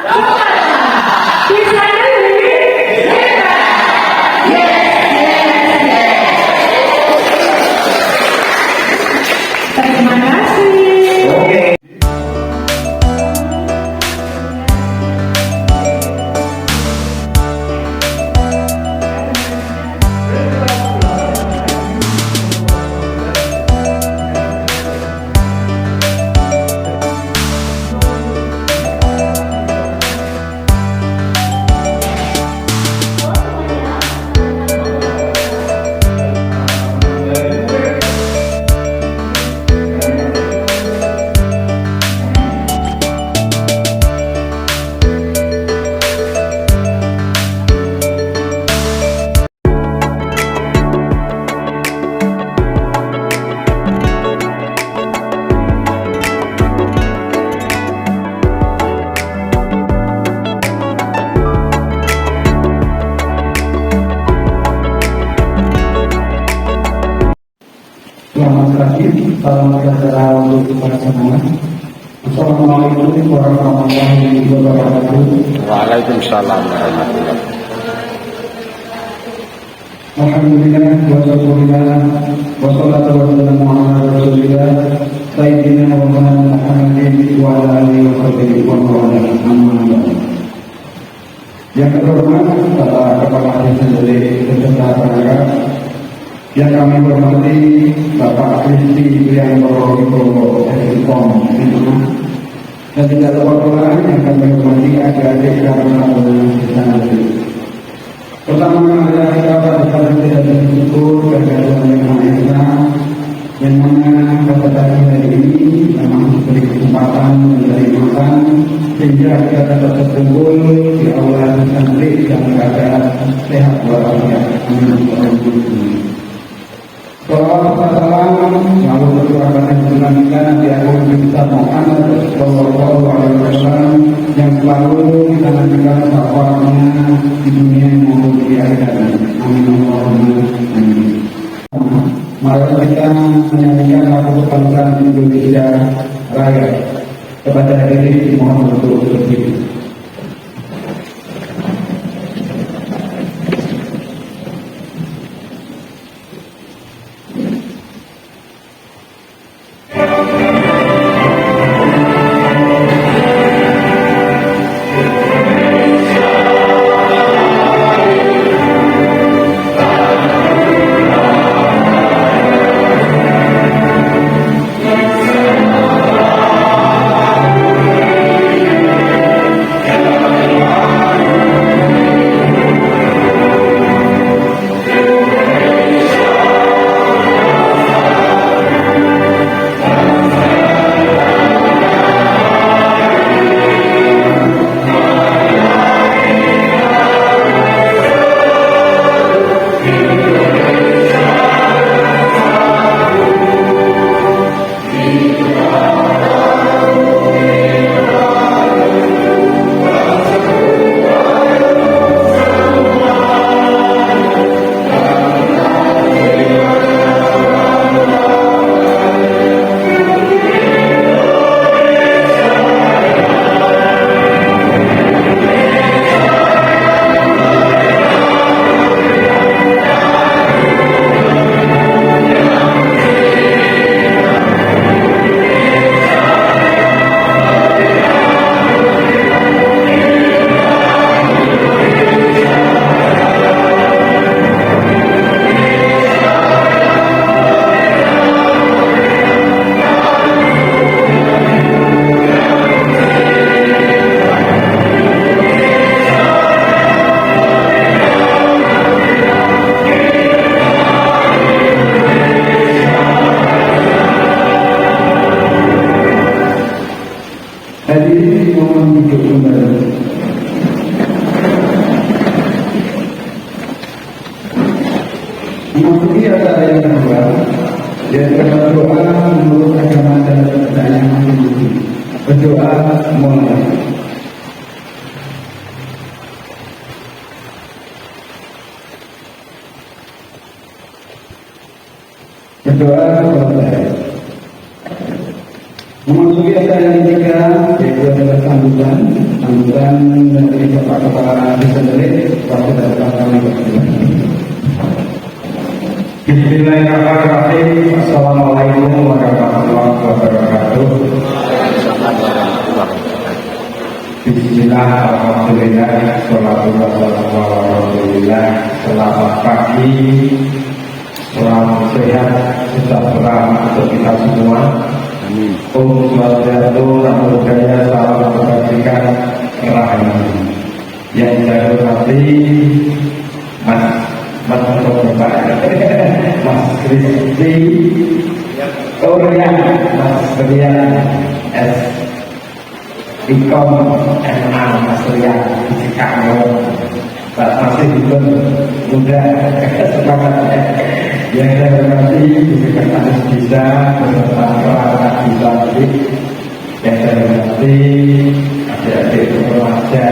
Terima kasih. Selamat pagi, salam sejahtera untuk kita semua. Assalamualaikum warahmatullahi wabarakatuh. Waalaikumsalam warahmatullahi wabarakatuh. Alhamdulillah wa syukurillah wa salatu wa salamu ala rasulillah sayyidina wa maulana Muhammadin wa ala alihi wa sahbihi wa maulana amma ba'd. Yang terhormat Bapak Kepala Desa Jele beserta perangkat, yang kami hormati Bapak Kristi Priantoro Wibowo Ekspon dan tidak lupa pula yang kami hormati adik-adik dan anak-anak desa negeri. Pertama adalah kita pada tidak bersyukur kepada Tuhan Yang Maha Esa yang mana pada pagi hari ini memang diberi kesempatan dari makan sehingga kita dapat berkumpul di aula santri dalam keadaan sehat walafiat. Amin. Salam selalu berdoakan yang dilanjutkan Nabi Agung kita Muhammad Sallallahu Alaihi Wasallam yang selalu kita lanjutkan syafaatnya di dunia maupun di akhirat. Amin Allahumma amin. Mari kita menyanyikan lagu kebangsaan Indonesia Raya. Kepada hadirin mohon untuk berdiri. Hadirin mohon duduk kembali. Memasuki acara yang kedua, yaitu berdoa menurut agama dan kepercayaan masing-masing. Berdoa mulai. Berdoa selesai. Memasuki acara yang ketiga, yaitu adalah sambutan Dan dari Bapak Kepala Desa sendiri, waktu datang kami berdua. Bismillahirrahmanirrahim. Assalamualaikum warahmatullahi wabarakatuh. Bismillah, alhamdulillah, sholatu wassalamu ala rasulillah. Selamat pagi, selamat sehat, sejahtera untuk kita semua. Om Swastiastu, Namo Buddhaya, salam kebajikan, rahayu. Yang saya hormati Mas Kristi Orian, Mas Rian S. Ikom MA, Mas Rian Cikano, masih belum muda semangatnya. Yang saya hormati Sekretaris Desa beserta perangkat desa tadi. Yang saya hormati adik-adik remaja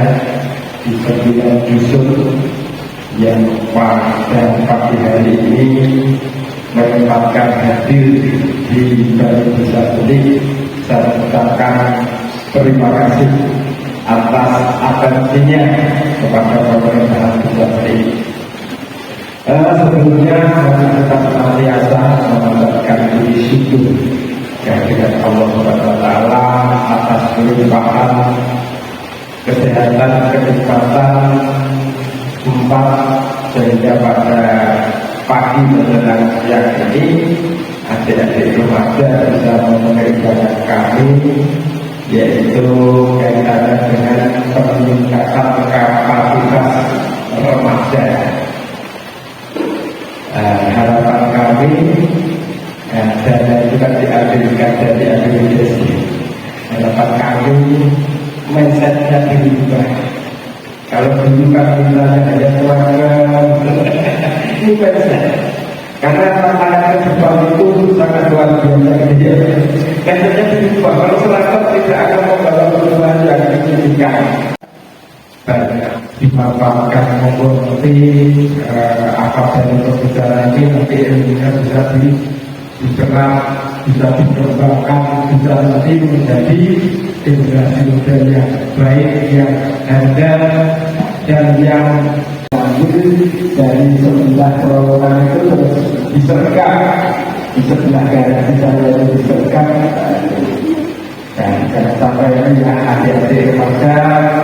di 9 dusun yang pada pagi hari ini menyempatkan hadir di Balai Desa ini. Saya ucapkan terima kasih atas atensinya kepada pemerintahan desa ini. Sebelumnya saya tetap senantiasa memanjatkan puji syukur kehadirat Allah SWT atas kelimpahan kesehatan, kenikmatan tempat, sehingga pada pagi menjelang siang ini adik-adik remaja bisa mengerjakan kami, yaitu kaitannya dengan peningkatan kapasitas remaja. Harapan kami dana juga diambilkan dari administrasi. Harapan kami mindsetnya dirubah. Kalau dulu kan misalnya ada keluarga ini mindset. Karena tantangan ke depan itu sangat luar biasa. Mindsetnya dirubah. Kalau selangkah tidak akan membawa perubahan yang signifikan. Dimanfaatkan mengerti apa saja perbicaraan ini, nanti ilmunya bisa diserap, bisa dikembangkan, bisa nanti menjadi generasi muda yang baik, yang handal, dan yang dari sebelah terowongan itu terus disergap, di sebelah garis misalnya itu disergap. Dan jangan sampai ini adik-adik remaja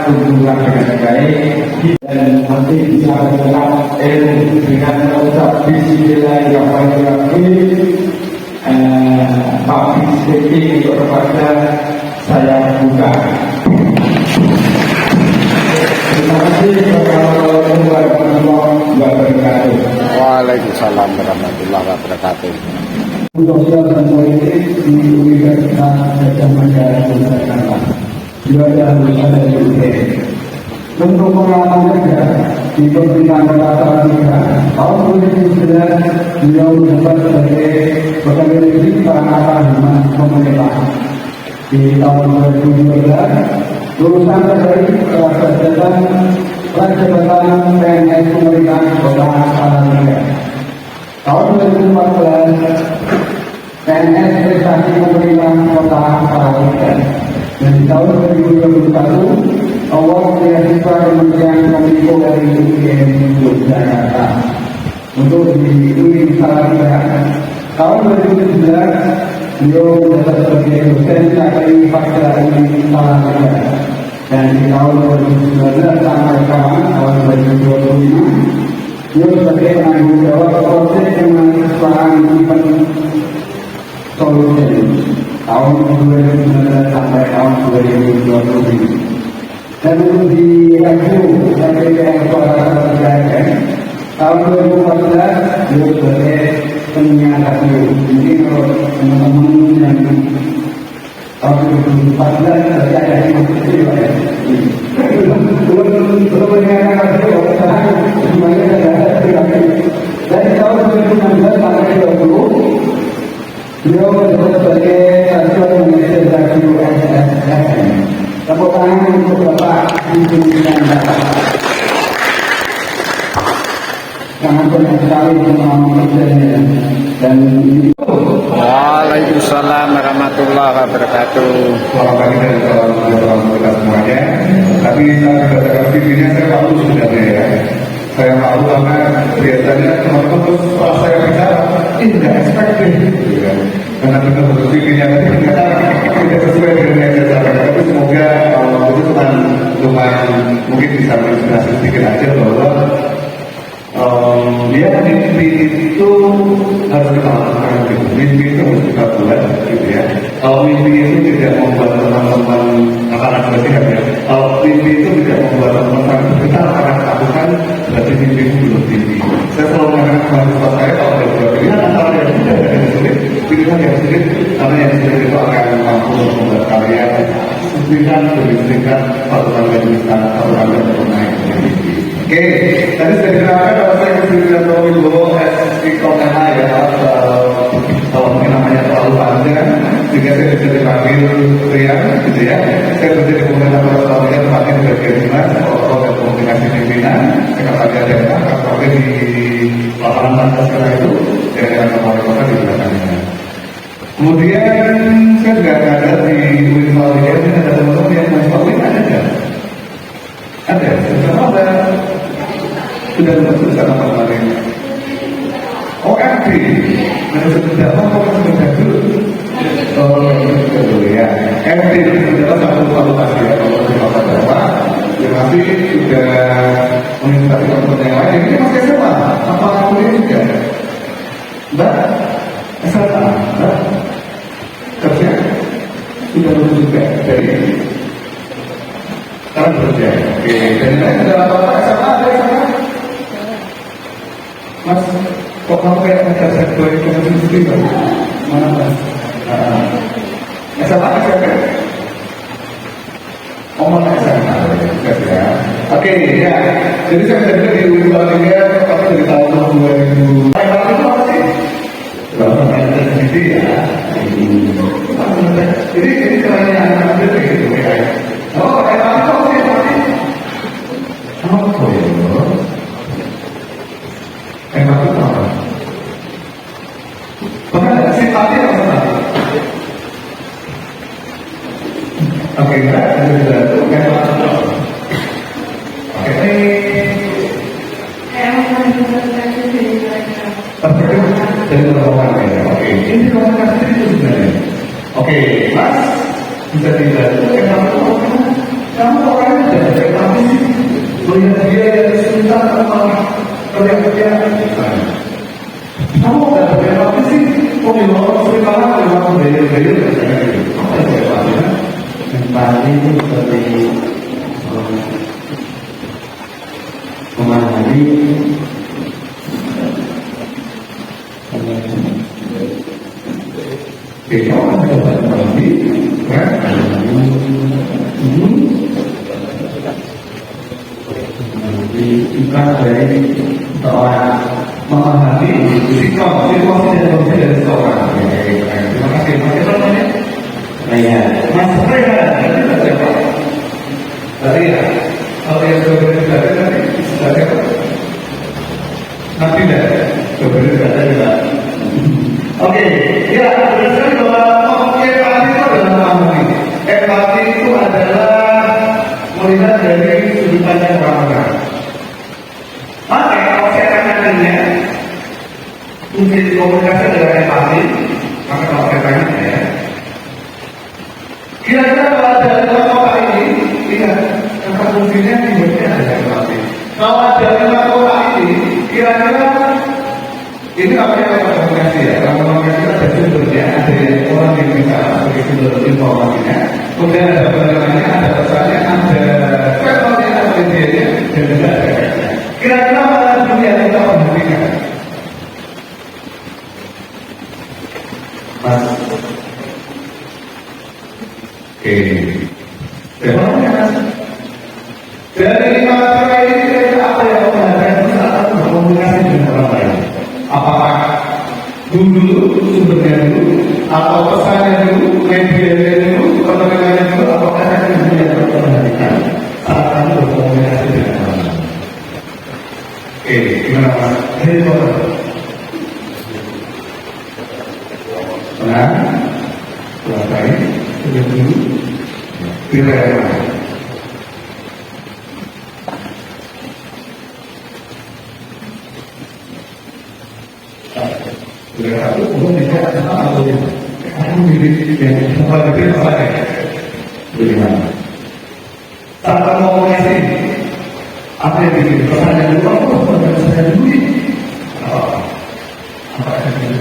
tumbuhlah dengan baik dan nanti bisa menyerap ilmu dengan mengucap Bismillahirrahmanirrahim. Public speaking untuk remaja saya buka. Terima kasih. Wassalamualaikum warahmatullahi wabarakatuh. Waalaikumsalam warahmatullahi wabarakatuh. Sosial dan politik di Universitas Gadjah Mada Jakarta. Beliau adalah lulusan dari UGM. Untuk pengalaman kerja di pemerintahan Kota Salatiga tahun 2011, beliau menjabat sebagai pegawai negeri perangkat humas pemerintah. Di tahun 2012, lulusan dari kelas jabatan PNS pemerintahan Kota Salatiga. Tahun 2014, PNS prestasi pemerintahan Kota Salatiga. Dan di tahun 2021, award beasiswa Kementerian Kominfo dari UGM Yogyakarta untuk di Salatiga. Tahun 2017, beliau menjabat sebagai dosen KKI Fakta Uni Salatiga. Dan di tahun 2019 sampai sekarang, tahun 2025, beliau sebagai penanggung jawab proses kemahasiswaan event solution tahun 2019 sampai tahun 2020. Dan untuk di Raju PPN Suara Salatiga tahun 2014 beliau sebagai penyiar radio. Jadi kalau teman-teman yang tahun 2014 saya ada yang masih Pak ya. Belum penyiar radio semuanya ada dari tahun 2016 sampai 2020 beliau menjabat sebagai stasiun manajer radio SSFM. Tepuk tangan untuk Bapak Pimpinan Bapak. Sangat banyak sekali pengalaman kerjanya dan Waalaikumsalam warahmatullahi warahmatullahi wabarakatuh. Selamat pagi dan salam sejahtera untuk kita semuanya. Tapi saat kita videonya saya malu sebenarnya ya. Saya malu karena biasanya teman-teman terus setelah saya bicara, ini nggak ekspektif gitu ya. Karena kita bentuk videonya tadi ternyata tidak sesuai dengan yang saya sampaikan. Tapi semoga itu lumayan mungkin bisa menginspirasi sedikit aja bahwa dia mimpi itu harus kita lakukan gitu. Mimpi itu harus kita buat gitu ya. Kalau mimpi itu tidak membuat teman-teman akan bersiap ya. Kalau mimpi itu tidak membuat teman-teman kita akan lakukan, berarti mimpi itu belum mimpi. Saya selalu mengatakan mahasiswa saya kalau ada dua pilihan antara yang mudah dan yang sulit, pilihan yang sulit karena yang sulit itu akan mampu membuat kalian singkat demi singkat satu kali naik mimpi. Oke, tadi saya diterangkan kalau saya berbicara Wibowo speaker MI ya, kalau mungkin namanya terlalu panjang, sehingga saya bisa dipanggil Rian, gitu ya. Saya berada di pemerintah Kota Surabaya, tempatnya di bagian dinas, proses komunikasi pimpinan, sekretariat daerah, KKP di lapangan lantas sekarang itu, daerah Kapolri Kota di belakangnya. Kemudian saya juga ada di Wisma Wiyah, ini ada teman-teman yang Wisma Wiyah ada nggak? Ada, sama ada. Sudah bersama kemarin. OMD, menurut pendapat apa sebentar dulu? Oh, dulu ya. MD itu adalah satu fakultas ya, kalau di Kota Jawa, yang masih sudah menginspirasi teman-teman yang lain. Ini masih SMA, apa kuliah juga? Mbak, SMA, Mbak, kerja sudah lulus juga dari sekarang bekerja. Oke, dan lain ada apa-apa SMA ada SMA? Mas, kok kamu kayak ngajak saya gue ke sendiri Pak? Mana Mas? SMA SMP? Omong SMA ya. Oke, ya. Jadi saya berada di Wisma Wiyah tapi dari tahun 2000. Tahun itu apa sih? Berapa meter sendiri ya? Jadi caranya anak-anak itu kayak gitu ya. Oh, itu apa sih? Apa ya? Emang itu apa? Pernah simpati atau simpati? Oke, enggak, itu kan oke, dari rombongan ya. Oke, ini komunikasi itu sebenarnya. Oke, Mas, bisa dibantu kamu orangnya tidak berarti sih melihat dia yang susah sama kerja kamu nggak berarti sih kok di luar sulit banget kalau kamu belajar apa yang saya lakukan empati itu seperti memahami kita orang yang memahami kan kita dari seorang memahami situasi dan kondisi dari seorang. Terima kasih. Mas siapa namanya? Iya. Mas Rehan. Tadi siapa? Tadi ya. Kalau yang berbeda tadi siapa? Nanti deh. Berbeda tadi lah. Oke. Ya, berdasarkan bahwa empati itu adalah memahami. Empati itu adalah melihat dari sudut pandang orang-orang. Maka kalau saya tanyakannya kunci komunikasi adalah empati, maka kalau saya tanya ya, kira-kira kalau ada lima kota ini, lihat kata kuncinya dimana ada empati. Kalau ada lima kota ini, kira-kira ini apa yang kita komunikasi ya? Kalau komunikasi ada sumbernya, ada orang yang bicara sebagai sumber informasinya, kemudian ada pendengarannya, ada pesannya, ada personnya, ada medianya, dan juga ada efeknya. Kira-kira mana dunia kita perhatikan? Mas, oke, bagaimana Mas? Dari lima kata ini kira-kira apa yang memperhatikan saat berkomunikasi dengan orang lain? Apakah dulu sumbernya dulu, atau pesannya dulu, medianya dulu, pendengarannya dulu, apakah ada dunia yang memperhatikan saat kamu berkomunikasi dengan orang lain? Oke, gimana Mas? Ini apa? Tenang, selesai. Pilih yang mana? Pilih satu, kemudian tidak ada atau tidak. Aku pilih yang paling apa ya? Pilih mana? Tanpa mau ngasih, apa yang bikin pertanyaan dulu? Aku pertanyaan saya dulu. Apa yang bikin?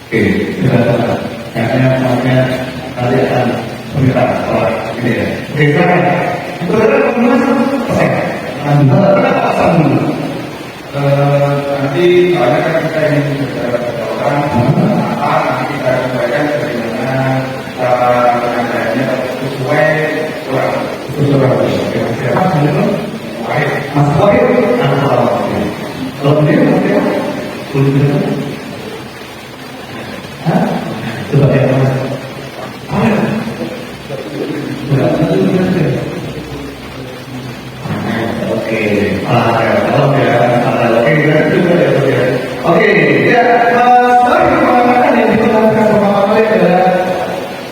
Oke, sudah. Kayaknya makanya nanti akan meminta orang ini ya. Oke, silakan. Saudara kemudian selesai. Anda pasang dulu. Nanti soalnya kan kita ingin bicara pada orang, nanti kita sampaikan bagaimana cara penyampaiannya sesuai orang. Oke, siapa itu? Baik. Mas Wahid. Kalau dia nanti apa? Coba ya, Mas. Oke, oke, ya, sorry mengatakan yang digunakan pertama kali adalah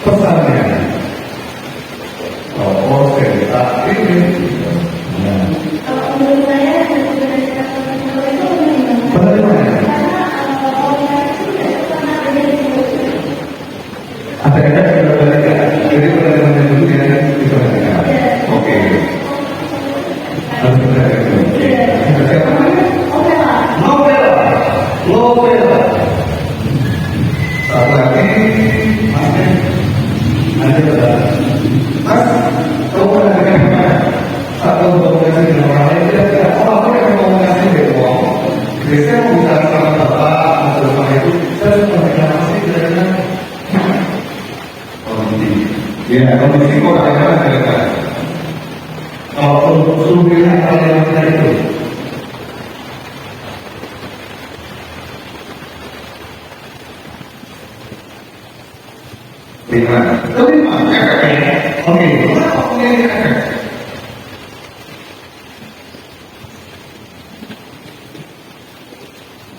pesannya. Oke, tapi Kalau menurut saya bagaimana? Jadi pertanyaan dulu ya, oke. Novela. Satu lagi, Mas, kamu pernah dengar satu komunikasi dengan orang lain tidak? Oh, aku yang komunikasi dengan orang. Biasanya mau bicara sama bapak atau sama itu, saya komunikasi dengan ya, kondisi kok ada. Kalau suruh pilih hal yang kita itu, lima. Oke.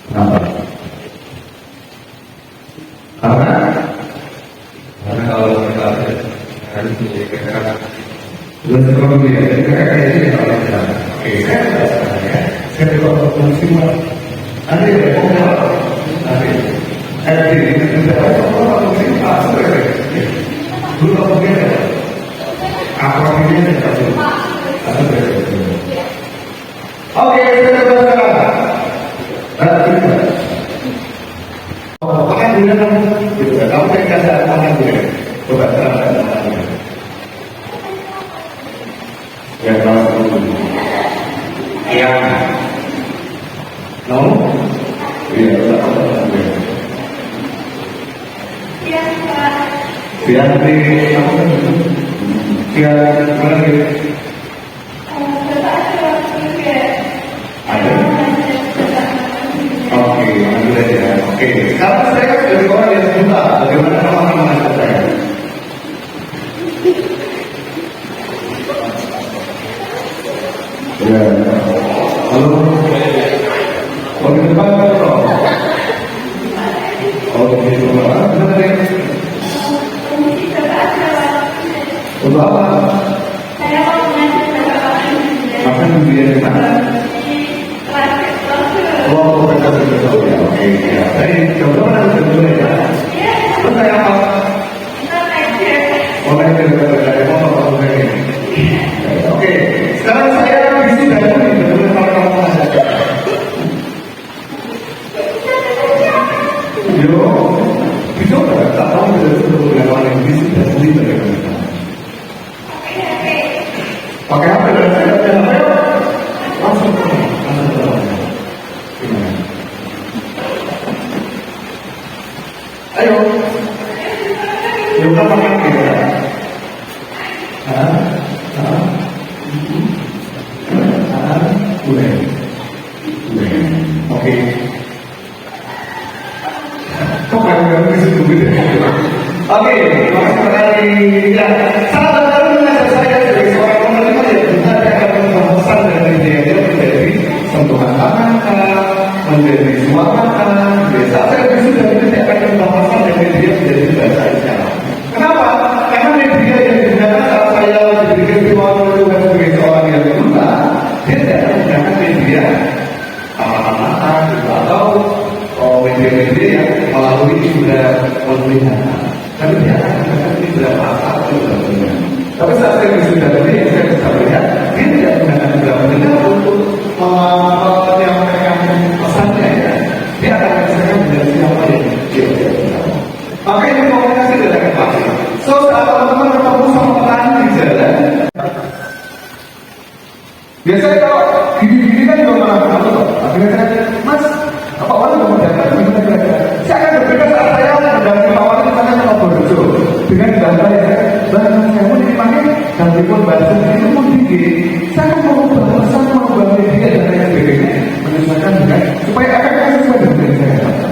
Kenapa? Karena kalau kita harus menjadi belum terlalu ya, kayak ini kalau kita. Oke, saya sudah ya. Saya juga maksimal. Nanti ya, nanti. Dulu mungkin apa ini oke, kita berjalan. Makan dulu kan? Kamu kan kasih makan dulu. Coba makan dulu. Ya, yang no, iya, biar di apa kan? Biar mana gitu? Ada. Oke, ada ya. Oke, sekarang saya dari orang yang sudah bagaimana pemahaman saya? Ya, halo. Oh, di depan kalau. Oh, di depan. Benar ya? Untuk apa? saya mau mengajar Makan dia di mana? Oh, kita betul ya. Oke, ya. Saya coba nanti dulu ya. Terus saya apa? Oh, nanti dari mau ini. Oke, sekarang saya isi dari ini dengan kalau kamu ada. Yo, bisa nggak? Tak tahu dari seluruh yang yang isi dan beli dari mana. Pakai apa dan saya pakai apa? Langsung gimana? Ayo Tapi saat saya wisuda tadi yang saya bisa lihat, dia tidak menggunakan benda-benda untuk menyampaikan pesannya ya. Dia akan menyampaikan dengan siapa yang dia. Maka ini komunikasi dengan empati. So saat teman-teman ketemu sama petani di jalan, biasanya kalau gini-gini kan juga malah betul. Akhirnya saya, Mas, apa orang mau datang? Saya akan berbeda saat saya mendampingi kawan itu saya mau berdoa dengan bantai saya. Bahkan saya mau dipakai dan pun bahasa itu pun tinggi. Saya mau berpesan mau bantu dia dan lain sebagainya. Menyesuaikan dengan supaya akan sesuai dengan saya.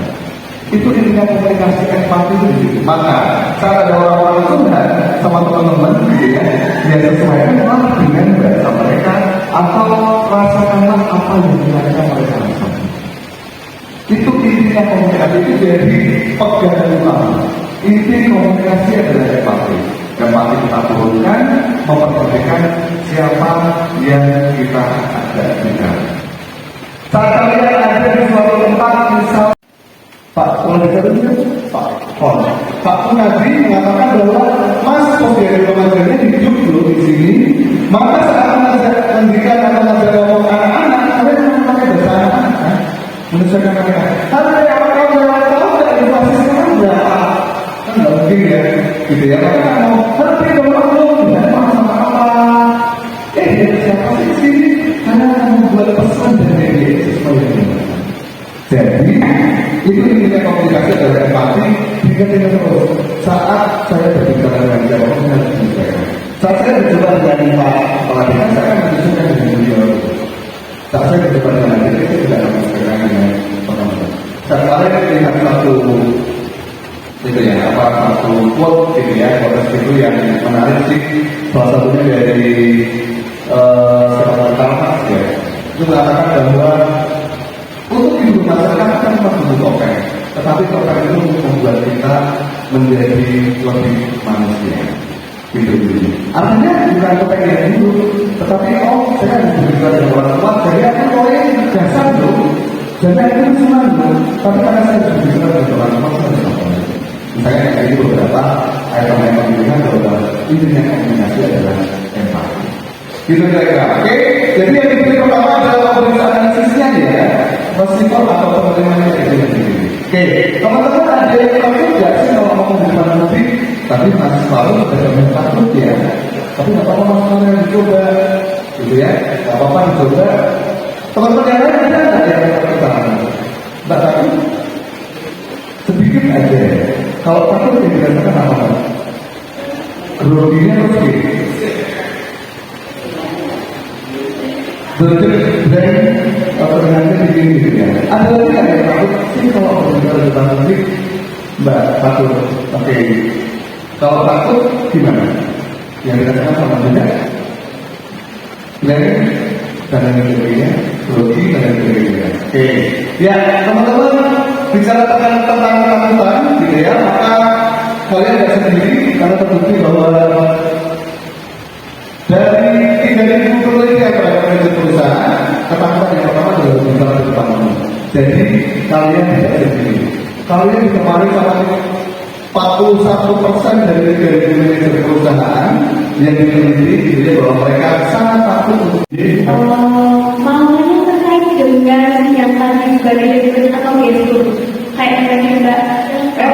Itu intinya komunikasi empati itu. Maka saat ada orang-orang Tuhan sama teman-teman gitu ya, dia sesuaikan dengan bahasa mereka atau rasakanlah apa yang mereka rasakan. Itu intinya komunikasi itu jadi pegangan utama. Inti komunikasi adalah empati. Empati kita turunkan, memperhatikan siapa yang kita ada. Saat kalian ada di suatu tempat, misal Pak Nabi mengatakan bahwa Mas dari remaja hidup dulu di sini. Maka saat mendidikan atau mengajar ngomong anak-anak, kalian memakai bahasa anak-anak, menyesuaikan mereka. Tapi apakah kalian tahu dari pasti sekarang berapa? Kan nggak mungkin ya, gitu ya. Karena mau ngerti dong, tidak sama apa. Siapa sih di sini? Karena membuat pesan dari Yesus. Jadi itu intinya komunikasi adalah empati. Ingat terus saat saya berbicara dengan siapa pun harus disesuaikan. Saat saya berjumpa dengan Pak Pelatihan, saya akan menyesuaikan dengan beliau. Saat saya berjumpa dengan dia, saya tidak akan menyesuaikan dengan teman-teman. Saat saya melihat satu itu ya, satu quote gitu ya, quote itu yang menarik sih. Salah satunya dari Karl Marx ya, itu mengatakan bahwa untuk hidup masyarakat kan perlu topeng, tetapi topeng itu membuat kita menjadi lebih manusia. Gitu. Artinya bukan topeng yang dulu, tetapi saya kan berbicara dengan orang tua, jadi aku boleh dasar dulu, jadi aku cuma dulu, tapi karena saya berbicara dengan orang tua, saya bisa boleh. Misalnya kayak gitu beberapa ayat-ayat pemilihan bahwa intinya komunikasi adalah empati. Gitu kira-kira. Oke, jadi yang dipilih pertama adalah pemeriksaan analisisnya ya. Respon atau penerimaannya kayak gini. Oke, teman-teman ada yang takut nggak sih kalau ngomong di depan publik? Tapi masih selalu ada yang takut ya. Tapi nggak apa-apa mas-mas yang dicoba, gitu ya. Nggak apa-apa dicoba. Teman-teman yang lain ada nggak yang takut? Nggak takut? Sedikit aja. Kalau takut yang dirasakan apa? Groginya terus gitu. Berjalan perbedaannya begini gitu ya. Ada lagi yang takut sih kalau berbicara di depan publik, Mbak takut. Oke, kalau takut gimana? Yang dirasakan sama tidak? Planning dan lain sebagainya, grogi dan lain sebagainya. Oke, ya teman-teman bicara tentang ketakutan gitu ya, maka kalian tidak sendiri karena terbukti bahwa dari 3.000 penelitian pada perusahaan, ketakutan yang pertama adalah berbicara di depan umum. Jadi kalian tidak sendiri. Kalian ditemani sama 41% dari 3.000 manajer perusahaan yang diteliti jadi bahwa mereka sangat takut untuk maunya terkait dengan yang tadi sebagai direktur atau direktur kayak tadi Mbak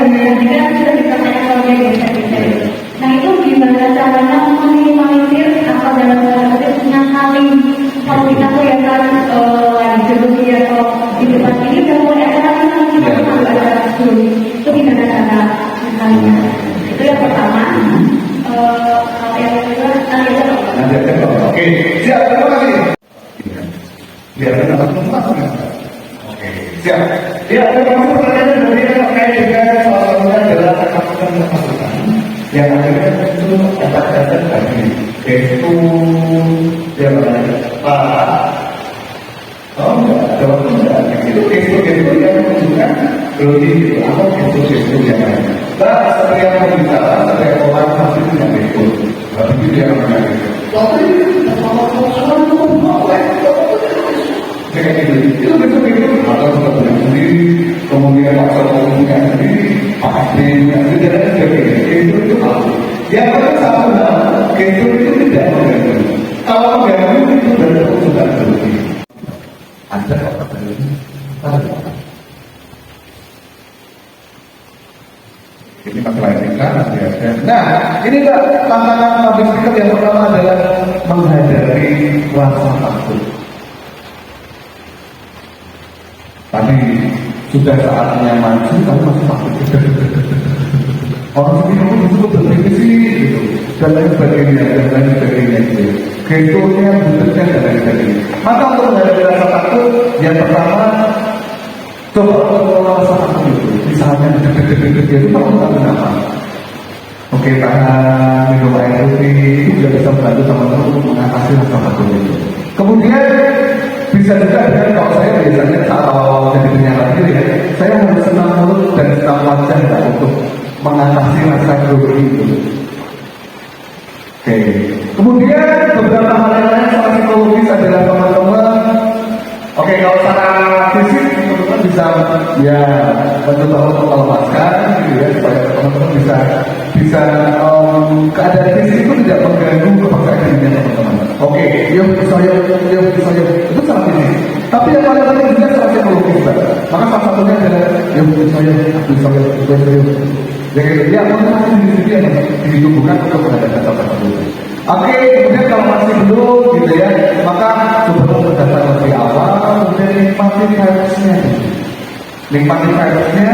juga sudah ditanyakan oleh direktur. Nah itu gimana caranya meminimalisir apa dalam tanda ngakali kalau kita kelihatan lagi jeruji atau di depan ini udah mulai ada lagi kita ada itu gimana cara ngakalinya? Itu yang pertama. Kalau yang kedua oke, siap, terima kasih. Biar kita tempat. Oke, siap. Ya, terima kasih pertanyaan dari terkait dengan salah satunya adalah ketakutan. Yang akhirnya itu dapat tadi itu dia bertanya Pak, enggak, jawab enggak. Itu gestur yang menunjukkan grogi atau gestur yang lain. Nah, seperti yang mau bicara, seperti orang pasti punya gestur. Tapi itu dia namanya tapi kayak gitu, itu betul-betul atau seperti sendiri, kemudian pasal komunikasi sendiri, pasti yang sederhana sebagainya, itu apa? Yang pertama satu hal, gestur itu tidak mengganggu. Kalau mengganggu itu berarti sudah berlebih. Ada apa ini? Ini masalah etika nanti ada. Nah, ini Pak, tantangan public speaker yang pertama adalah menghadapi rasa takut. Tadi sudah saatnya maju, tapi masih takut. Orang seperti itu berpikir sih, gitu. Dan lain sebagainya, gitu. Gesturnya, bentuknya, dan lain sebagainya. Maka untuk menghadapi rasa takut, yang pertama, coba untuk rasa takut itu. Misalnya, itu tahu kenapa? Oke, tahan minum air putih, itu juga bisa membantu teman-teman untuk mengatasi rasa takut itu. Kemudian, bisa juga dengan kalau saya biasanya kalau jadi penyanyi diri ya, saya harus senang mulut dan senang wajah untuk mengatasi rasa grogi itu. Oke. Kemudian beberapa hal yang lain secara psikologis adalah teman-teman. Oke, kalau secara fisik teman-teman bisa ya mencoba untuk melepaskan, gitu ya, supaya teman-teman bisa keadaan fisik itu tidak mengganggu kepercayaan dirinya teman-teman. Oke, yuk saya itu secara fisik. Tapi yang paling penting juga secara psikologis, maka salah satunya adalah yuk saya. Jadi ya, motivasi diri sendiri yang dihubungkan untuk menghadapi rasa takut. Oke, kemudian kalau masih belum gitu ya, maka coba berdasar lebih awal, kemudian nikmati vibes-nya. Nikmati vibes-nya,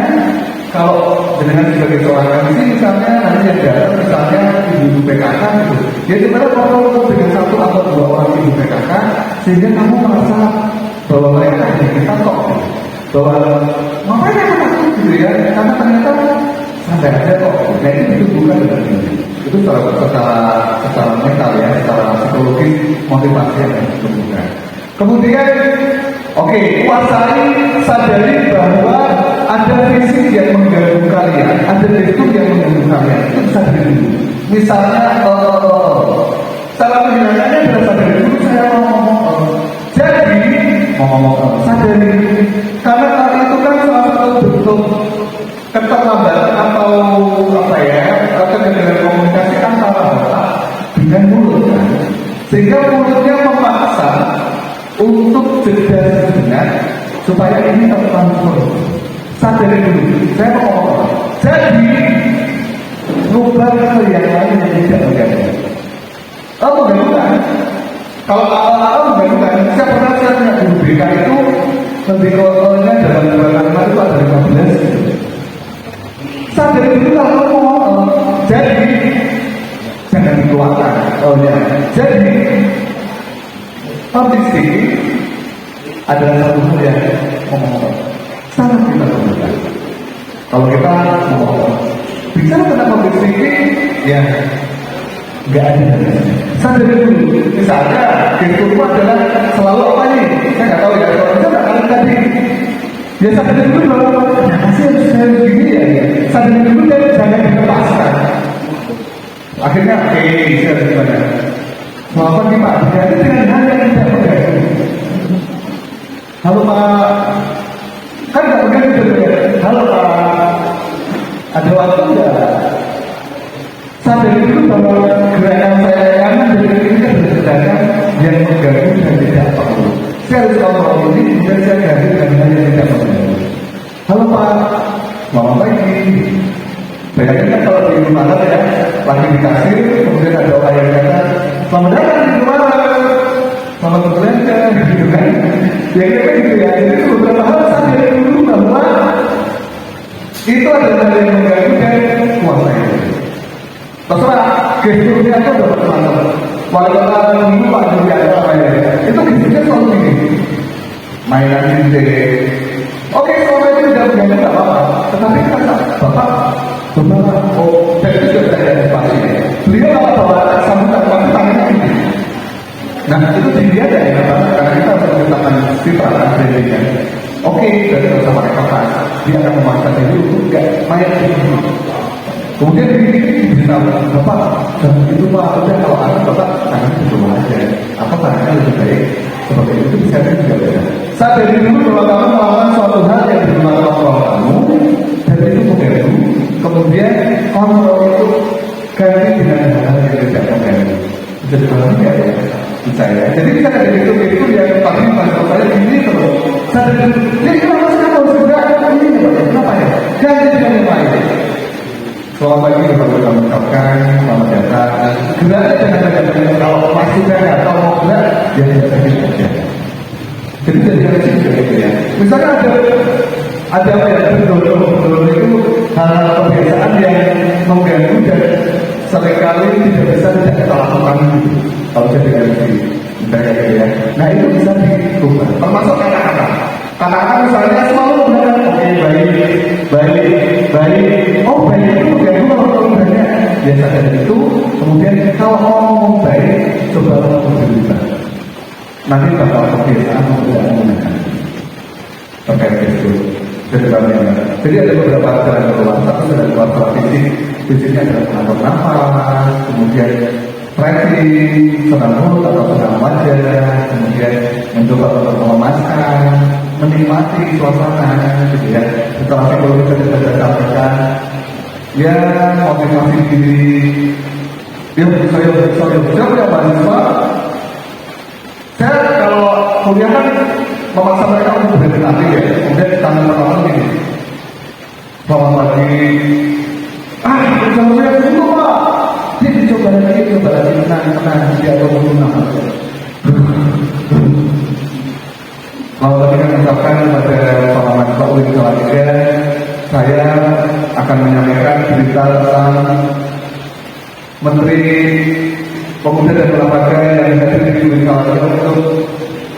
kalau dengan sebagai seorang MC misalnya, nanti ada misalnya ibu PKK gitu. Ya gimana kalau dengan satu atau dua orang ibu PKK, sehingga kamu merasa bahwa mereka kita kok, bahwa makanya takut gitu ya, karena ternyata sampai ada kok, nah itu bukan dengan ini. Itu secara mental ya, secara psikologis motivasi yang dibutuhkan. Kemudian, oke, kuasai, sadari bahwa ada fisik yang mengganggu kalian, ada gestur yang mengganggu kalian. Itu sadari dulu. Misalnya, salah penjelasannya adalah sadari dulu saya ngomong. Jadi, sadari, karena hal itu kan salah satu bentuk keterlambatan atau apa ya, kegagalan komunikasi antara otak dengan mulut kan? Sehingga mulutnya memaksa untuk jeda sejenak supaya ini terkontrol. Sadari dulu, saya mau ngomong. Jadi rubah ke yang lain yang tidak mengganggu. Mengganggu kan? Kalau awal-awal mengganggu kan? Saya pernah punya guru BK itu lebih kontrolnya dalam 2 kalimat itu ada 15 gitu. Sadari itu kalau ngomong, jadi jangan dikeluarkan. Ya. Jadi public speaking adalah satu hal yang ngomong sangat kita lakukan. Kalau kita ngomong bicara tentang public speaking, ya nggak ada. Sadari dulu. Misalnya gesturku adalah selalu apa nih? Saya nggak tahu ya. Kalau saya nggak kalian tadi. Ya sadari dulu bahwa masih harus saya begini ya. Sadari dulu dan jangan dilepaskan. Akhirnya oke, saya harus gimana? Maafkan nih Pak, berarti dengan hal yang tidak mengganggu. Halo Pak, kan nggak mengganggu ya? Halo Pak, ada waktu nggak? Sadari dulu bahwa gerakan saya yang menjadi ini kan berdasarkan yang mengganggu dan tidak perlu. Saya harus kontrol ini, kemudian saya ganti dengan hal yang tidak mengganggu. Halo Pak, selamat pagi. Bayangkan kalau di rumah ya, lagi di kasir, kemudian ada orang yang kata, selamat datang di rumah, selamat berbelanja, gitu kan? Ya kira gitu ya. Itu beberapa hal sadari dulu bahwa itu adalah hal yang mengganggu dan kuasai. Terserah, gesturnya itu udah berteman-teman. Walaupun minggu Pak Juri ada apa ya, itu gesturnya selalu ini. Mainan ini. Oke, kalau itu tidak mengganggu tidak apa-apa. Tetapi kata Bapak, dan itu sudah ada antisipasi. Beliau kalau bawa sambutan, tapi tangannya ini. Nah, itu tinggi aja ya, karena kita harus menciptakan citra brandingnya. Oke, dari usah pakai kertas, dia akan memaksa diri untuk nggak main dulu. Kemudian ini beritahu, Bapak, dan itu Pak, udah kalau ada Bapak, tangannya dulu aja. Apa tangannya lebih baik? Seperti itu bisa juga beda. Sadari dulu bahwa kamu melakukan suatu hal yang di luar kontrol kamu, dan itu mengganggu. Kemudian kontrol itu ganti dengan hal-hal yang tidak mengganggu. dia ya, saya. Jadi kita ada itu dia pagi masuk saya ini terus. Saya jadi kalau saya tahu sudah ini kenapa ya? Ganti dengan yang lain. Selamat pagi kepada kami ucapkan, selamat datang. Gerak dengan kalau masih saya atau mau gerak, ya tidak saja. Jadi jangan juga gitu ya. Misalnya ada apa ya? Betul itu hal-hal kebiasaan yang mengganggu dan seringkali tidak bisa kita lakukan gitu. Kalau jadi dari misalnya gitu ya. Nah itu bisa diubah. Termasuk kata-kata. Kata-kata misalnya selalu mengatakan oke baik. Oh baik itu mengganggu kalau banyak. Biasa dari itu. Kemudian kalau ngomong baik coba berubah. Nanti bakal kebiasaan tidak menggunakan terkait itu. Jadi ada beberapa jalan keluar. Satu adalah keluar secara fisiknya adalah mengatur nafas, kemudian stretching, senam mulut atau senam wajah, kemudian mencoba untuk melemaskan, menikmati suasana, gitu ya. Setelah psikologi kita sampaikan, ya motivasi diri. Ya saya punya mahasiswa. Saya kalau kuliah kan memaksa mereka untuk berhenti ya. Kemudian tangan pertama ini, selamat pagi. Jangan saya dulu pak. Dia dicoba lagi, tenang, dia akan menang. Kalau tadi kan mengucapkan pada para mahasiswa UIN Salatiga, saya akan menyampaikan berita tentang Menteri Pemuda dan Olahraga yang hadir di UIN Salatiga untuk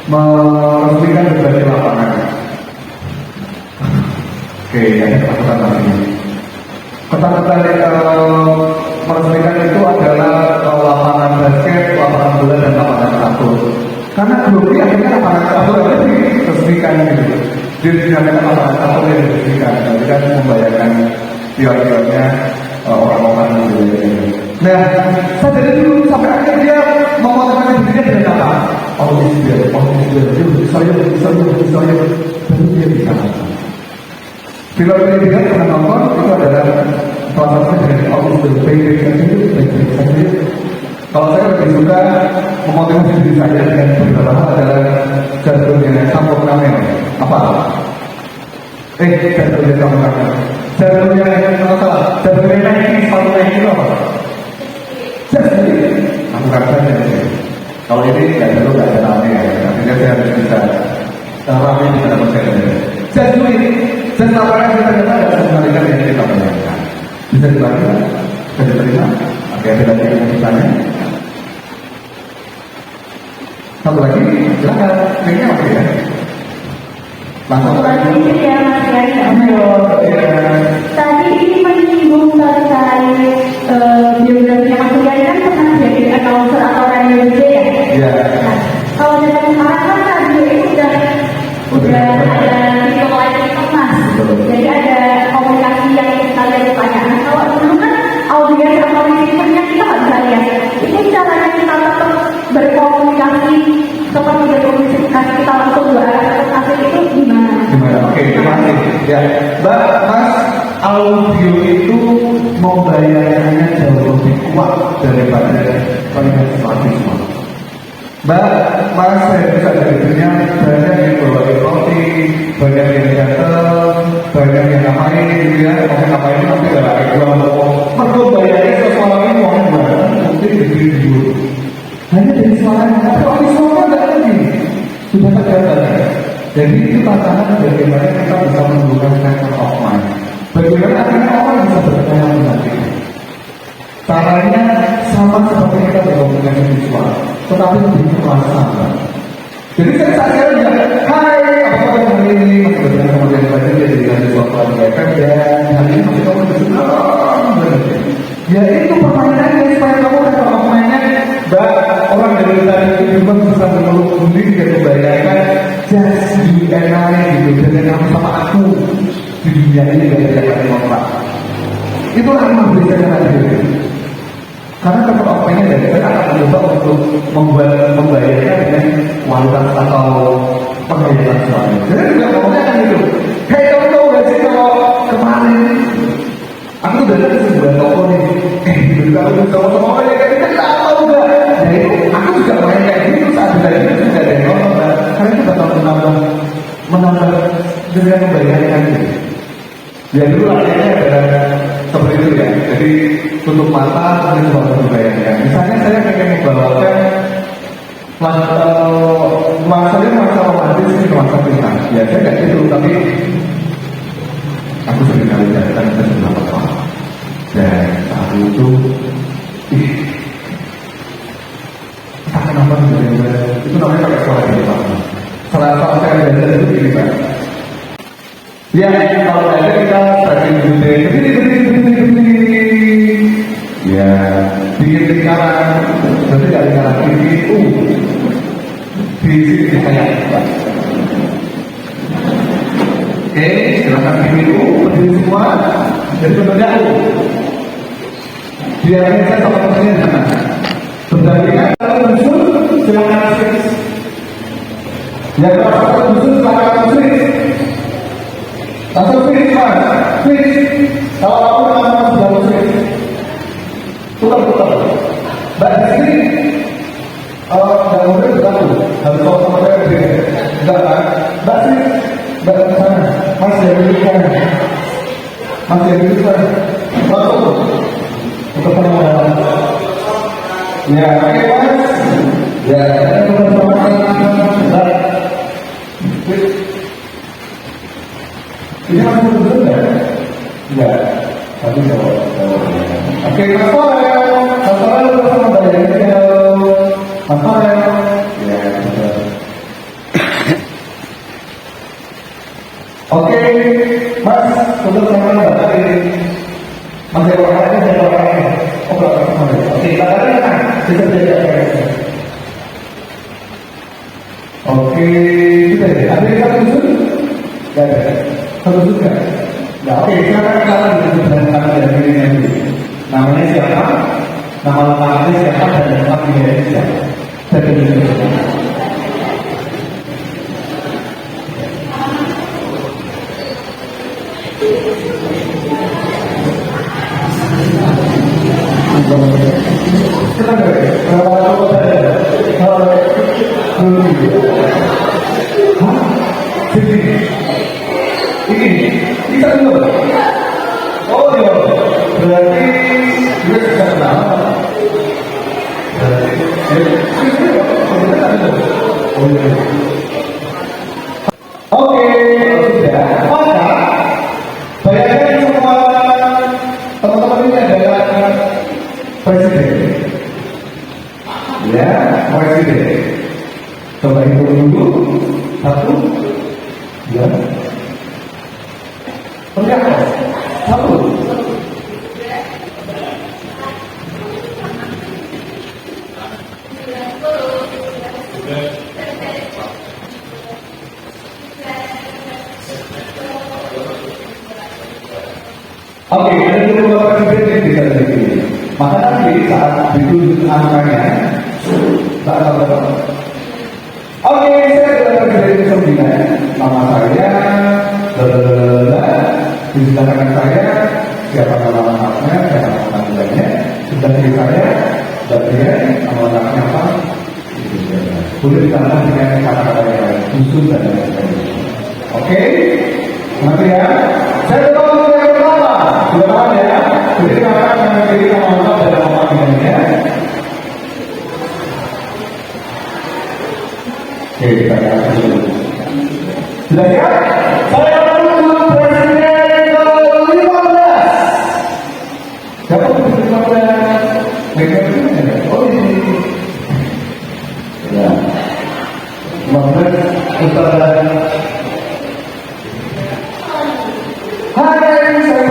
meresmikan berbagai lapangan. Oke, ada ketakutan lagi. Ketakutan meresmikan itu adalah lapangan basket, lapangan bola dan lapangan catur. Karena glory akhirnya lapangan catur itu diresmikan gitu. Dia dinamakan lapangan catur yang diresmikan. Jadi kan membayangkan teori-teorinya orang-orang gitu. Nah, saya dari dulu sampai akhirnya dia memotivasi dirinya dengan apa? Saya baru dia bisa. Film yang dia pernah nonton itu adalah salah satunya dari Augusto baik-baik saja. Kalau saya lebih suka memotivasi diri saya dengan beberapa hal adalah jadwalnya campur kamen. Apa? Jadwalnya campur kamen. Jadwalnya naik sepatu naik itu apa? Jadi, aku rasa saja. Kalau ini nggak ada namanya ya, artinya saya harus bisa rame di dalam saya. Dan laporan kita ada sebenarnya yang kita bayangkan. Bisa dibaca, bisa diterima. Oke, ada lagi yang ditanya. Satu lagi, silakan. Ini apa ya? Langsung lagi ya Mas Gari. Tadi ini menyinggung terkait biografi Mas Gari kan pernah jadi announcer atau radio DJ ya? Iya. Nah, kalau dari sekarang kan radio itu udah ada video live itu Mas. Jadi ada komunikasi yang kita lihat pertanyaan. Kalau dulu kan audiens atau listenernya kita nggak bisa lihat. Itu caranya kita tetap berkomunikasi seperti berkomunikasi kita langsung berarti itu gimana? Oke, terima kasih. Ya, Mas, audio itu membayarnya jauh lebih kuat daripada mahasiswa. Mas, saya bisa dirinya banyak yang bawa roti, banyak yang jatuh, banyak yang ngapain gitu ya, ngapain tapi gak ada jual perlu bayarnya sesuatu ini uang barang, mungkin begitu. Hanya dari suaranya, tapi kalau suara nggak lagi sudah terjadi. Jadi itu tantangan bagaimana kita bisa menggunakan factor of mind. Bagaimana akhirnya orang bisa bertanya mengerti. Caranya sama seperti kita berkomunikasi visual, tetapi lebih terasa. Jadi saya sekarang ya, hai, apa kabar hari ini? Masih berjalan kemudian baca dia dengan sesuatu yang baik dan hari ini masih kamu berjalan. Ya itu pertanyaannya supaya kamu kata mainnya, orang dari tadi itu juga bisa mengeluh sendiri dan membayangkan just you and I gitu dengan kamu sama aku di dunia ini gak ada yang ngontrak. Itulah yang membedakan tadi. Karena keperluannya dari kita akan mencoba untuk membayarkan dengan kualitas atau penghasilan suara. Jadi juga ngomongnya kan gitu. Hei kamu tahu gak sih kalau kemarin aku udah lihat sebuah toko nih. Gitu kamu bisa ngomong ya kita nggak tahu gak. Nah itu aku Ya dulu latihannya ada seperti itu ya. Jadi tutup mata, ini sebuah kebayangnya. Misalnya saya ingin membawakan masa romantis ini ke masa cinta. Ya saya nggak gitu, tapi aku sering kali datang ke sebelah apa. Dan saat itu, entah kenapa itu namanya pakai suara di depan. Salah satu saya belajar itu gini Pak. Ya, kalau ada kita berdiri. Ya, di kanan, berarti dari kanan kiri, di sini kayak. Oke, silakan kiri berdiri semua, jadi bentuknya biarkan saya sama temannya di sana. Berdampingan kalau muncul, silakan switch. Ya, kalau muncul silakan switch. Langsung switch Mas, switch. Kalau aku dengan sudah switch, putar. Mbak di sini, dan mobil berlaku. Harus tahu sama saya berdiri. Enggak kan? Mbak sih, mbak di sana. Mas yang di sana. Mas yang di sana. Masuk. Untuk pengenalan. Ya, oke Mas. Ya, kita bersama-sama. Ini masih betul nggak? Enggak. Tapi jawab. Oke, Mas Farel bersama Bayangnya. Mas Farel. Ya, betul. Oke, Mas, untuk teman-teman tadi masih orangnya. Oh, oke, tangannya bisa dijaga. Oke, kita ya. Ada yang tujuh? Gak ada. Satu juga. Ya, oke, silakan kalian dengan kalian dari ini nanti. Namanya siapa? Nama lengkapnya siapa dan tempat tinggalnya siapa? Saya tunjukkan. Ini kita dulu. Oh iya, berarti dia sudah kenal. Oke, sudah. Maka bayangkan semua teman-teman ini adalah presiden. Ya, presiden. Coba hitung dulu. Satu, ya. Berapa? Satu. Oke, ada dua presiden yang bisa dipilih. Maka nanti saat ditunjuk angkanya, tak apa. Oke, saya adalah presiden ke-9. Nama saya, di sebelah kanan saya, siapa nama lengkapnya, siapa nama panggilannya. Sebelah kiri saya, bagian nama lengkapnya apa? Boleh ditambah dengan kata-kata yang lain, khusus dan lain-lain. Oke, nanti ya. Saya tahu yang pertama, sudah ya. Jadi akan memiliki nama lengkap dan nama panggilannya. Oke, kita lihat dulu. Sudah siap? Saya menuju presiden ke-15. Siapa ke-15? Bagaimana? Oh ini. Ya. 15 utara. Hai, saya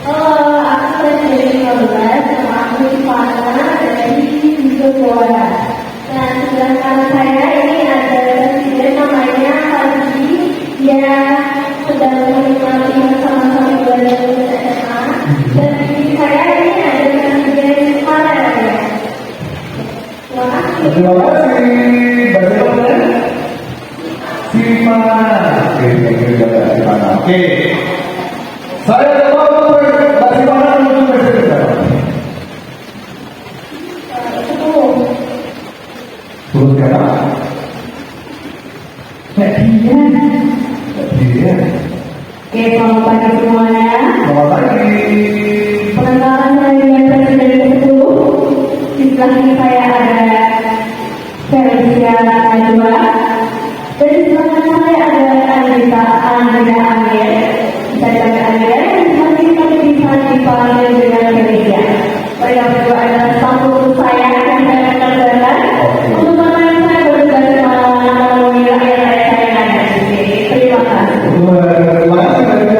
aku presiden 15, nama aku Ivana dari Yogyakarta. Dan sebelah kanan saya ini ada presiden namanya Haji. Dia sedang menikmati masa-masa ibadah SMA. Dan di saya ini ada presiden Farel. Terima kasih. terima kasih. Bagaimana? Simana. Oke. Saya mau Simana untuk presiden. Turut siapa? Dia. Oke, selamat pagi semuanya. Selamat pagi. Perkenalkan saya Presiden ke-10. Di sebelah kiri saya ada Felicia Najwa. Dan di sebelah kanan saya ada Anita Angel. Bisa dipanggil Angel. Dan di sebelah kiri kami bisa dipanggil dengan Felicia. Yang kedua adalah staf khusus saya yang saya kenalkan. Untuk teman saya bertugas melalui rakyat saya yang ada di sini. Terima kasih. Terima kasih banyak.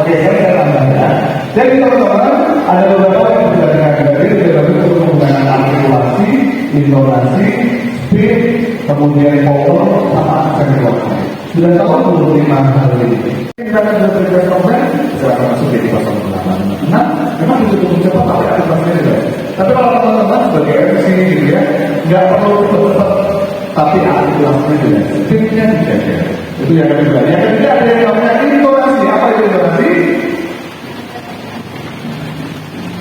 Oke, saya tambah ya. Jadi teman-teman, ada beberapa yang sudah diajarkan dalam untuk menggunakan artikulasi, intonasi, speed, kemudian power, sama aksentuasi. Sudah tahu belum 5 hal ini? Kita akan belajar komen, silahkan masuk di kelas 8. Nah, memang itu cukup cepat tapi aktivitasnya juga. Tapi kalau teman-teman sebagai MC gitu ya, nggak perlu cepat-cepat, tapi aktivitasnya juga. Speednya dijaga. Itu yang kedua. Yang ketiga ada yang namanya intonasi. Apa itu intonasi?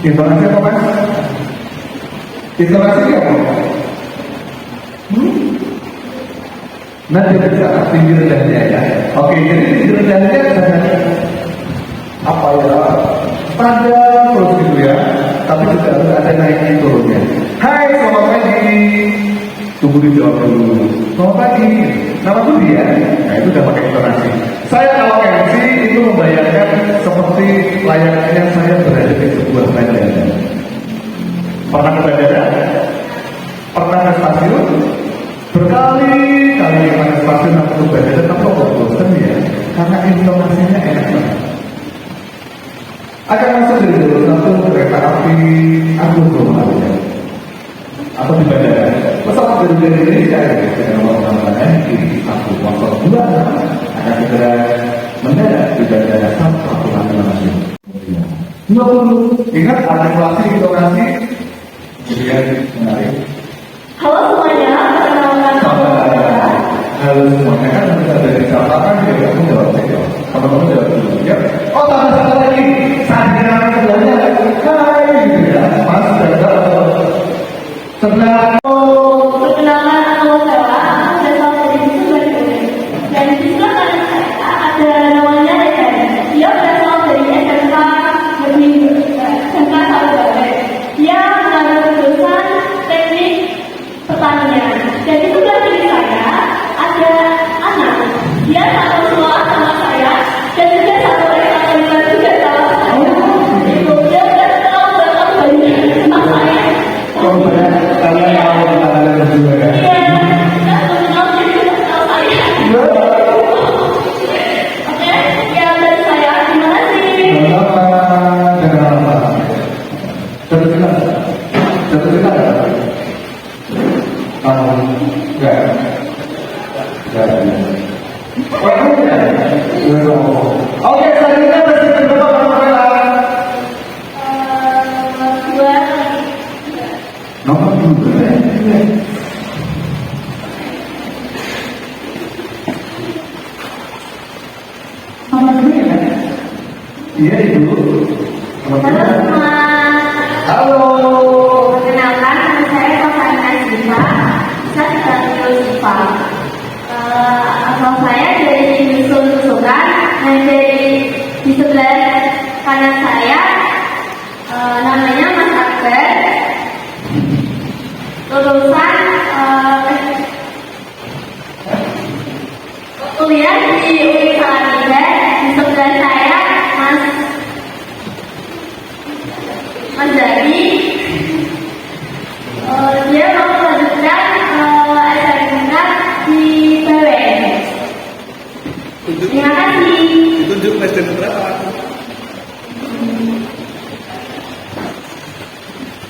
Intonasi apa mas? Intonasi apa? Nanti bisa tinggi rendahnya ya. Oke, jadi tinggi rendahnya apa ya? Standar terus gitu ya. Tapi juga harus ada naiknya turunnya. Hai, selamat pagi. Tunggu dijawab dulu. Selamat pagi. Nama tuh dia. Nah itu udah pakai intonasi. Saya kalau MC itu membayangkan seperti layaknya saya berada di sebuah bandara. Pernah ke bandara? Pernah ke stasiun? Berkali-kali ke stasiun atau ke bandara, tapi kok bosan ya? Karena intonasinya enak banget. Akan masuk dari jalur satu kereta api Agung Podomoro atau di bandara. Pesawat dari Indonesia dengan nomor penerbangan di 102 akan segera mendarat di bandara Samratulangi Manado. Ingat artikulasi intonasi, kemudian menarik. Halo semuanya, perkenalkan saya. Halo semuanya, kan kita dari catatan jadi aku jawab saja. Teman-teman jawab dulu ya. Oh, tambah satu lagi. Saat kenal sebelahnya, hai gitu ya. Mas sudah sebelah. Perkenalkan nama saya, aku berasal dari Surabaya. Dan di sebelah kanan saya ada namanya Reza. Dia berasal dari SMK Surabaya. Dia mengambil jurusan teknik pertanian. Dan di sebelah kiri saya ada anak. Dia satu sekolah sama saya dan juga satu SMA juga sama saya. Itu dia berasal dari tentang saya. Oh, kalian tahu kalian berdua ya? Iya, kita kenal jadi kenal saya. Oke, ya dari saya terima kasih. Jangan apa? Jatuh cinta? Jatuh cinta? Enggak. Oke, selanjutnya presiden berapa kamera? Dua. Nomor 2. Nomor 2 ya? Iya ibu. Nomor Halo 2. semua. Halo. Perkenalkan, nama saya Fasalina Siva. Saya dipanggil Siva. Asal saya dari Dusun Tusukan. Dan di sebelah kanan saya namanya Mas Akbar. Lulusan kuliah di Universitas Di sebelah saya Mas Dari. Dia mau melanjutkan SMK di PWN. Terima kasih. Tunjuk presiden berapa?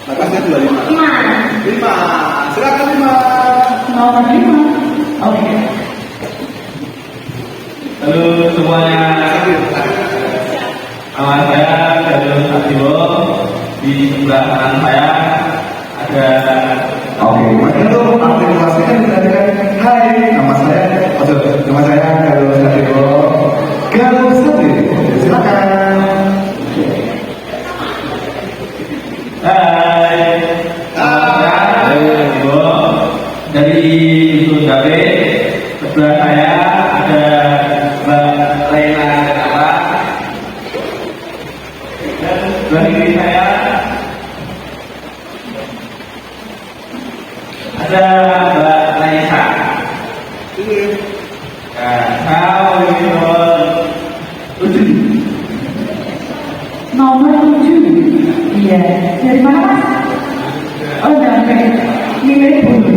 Atasnya 25. 5. Silakan 5. Nomor 5. Oke. Halo semuanya, nama saya Daniel Satrio. Di sebelah kanan saya ada. Oke, itu artikulasinya misalnya, hai, nama saya Galuh Satrio. Galuh Satrio, silakan. Hai, ada Mbak Naisa. How you Nomor 7. Iya. Dari mana Mas? Oh, dari mirip bulu.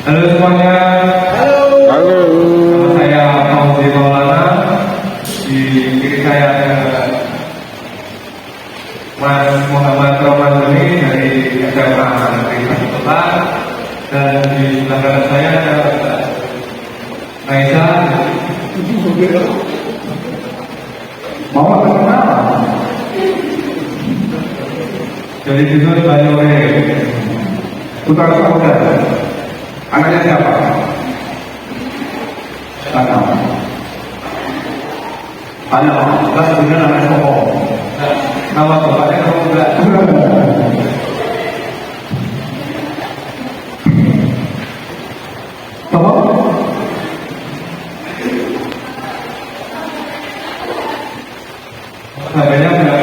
Halo semuanya. Halo. Nama saya Fauzi Maulana. Di kiri saya ada Mas Muhammad Romadhoni dari SMA Negeri Satu Kota, dan di sebelah kanan saya ada Naisa. Mau apa kenapa? Dari Dusun Banyore. Putra saudara. Anaknya siapa? Anak. Kita sebenarnya namanya Koko. Nama bapaknya kamu enggak? Bapak? Namanya enggak.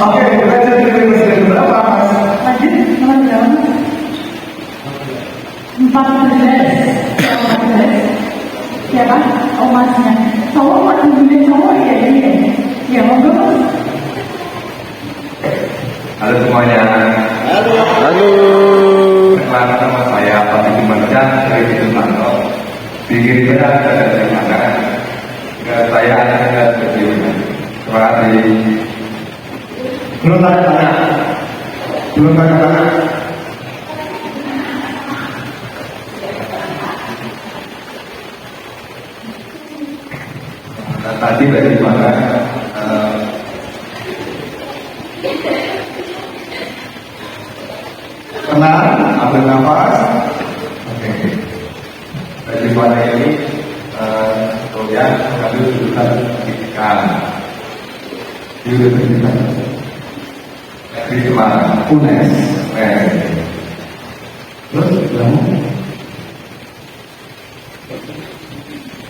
Oke, kita jadi presiden berapa, Mas? Lanjut, nomor berapa? 14. Siapa? Oh, Masnya. Cowok, Mas, dulunya cowok ya, iya. Ya, monggo, Mas. Halo semuanya. Halo. Perkenalkan nama saya Fatih Dimansyah dari Dusun Manto. Di kiri saya ada dari mana? Saya ada dari terima kasih. Belum tanya-tanya. Belum tanya-tanya. Nah, tadi dari mana? Tenang, ambil nafas. Oke. Dari mana ini? Kemudian mengambil jurusan pendidikan. Judul pendidikan. Negeri Semarang. UNES. Terus Kamu?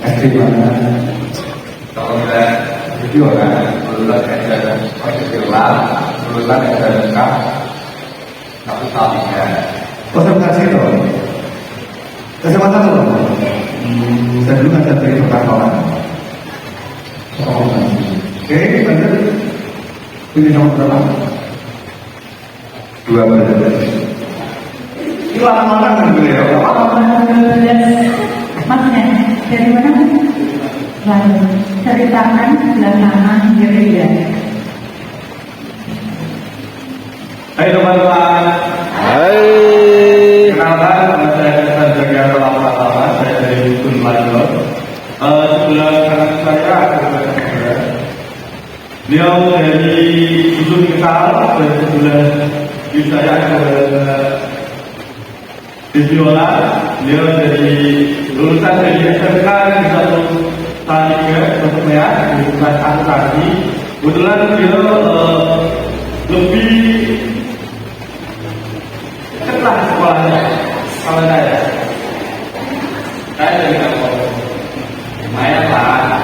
SD mana? kalau kita video kan, lulusan SDM Pancasila, lulusan SDM satu tahun ya. Konsentrasi itu. Kesempatan itu. Saya dulu ngajar dari perkantoran. Oke, lanjut. Pilih nomor berapa? 12. Itu anak-anak kan beliau. Nomor 12. Masnya, dari mana? Lalu, dari tangan, belakangan, kiri ya. Hai teman-teman. Hai. Kenalkan, nama saya Sanjaya Lama, saya dari Dusun Manto. Sebelah kanan saya ada beliau dari Dusun Kesal, dan sebelah kiri saya ada Viola. Beliau dari lulusan dari SMK di satu Taniga, jurusan akuntansi. Kebetulan beliau lebih ketat sekolahnya kalau saya dari kampung lumayan lah.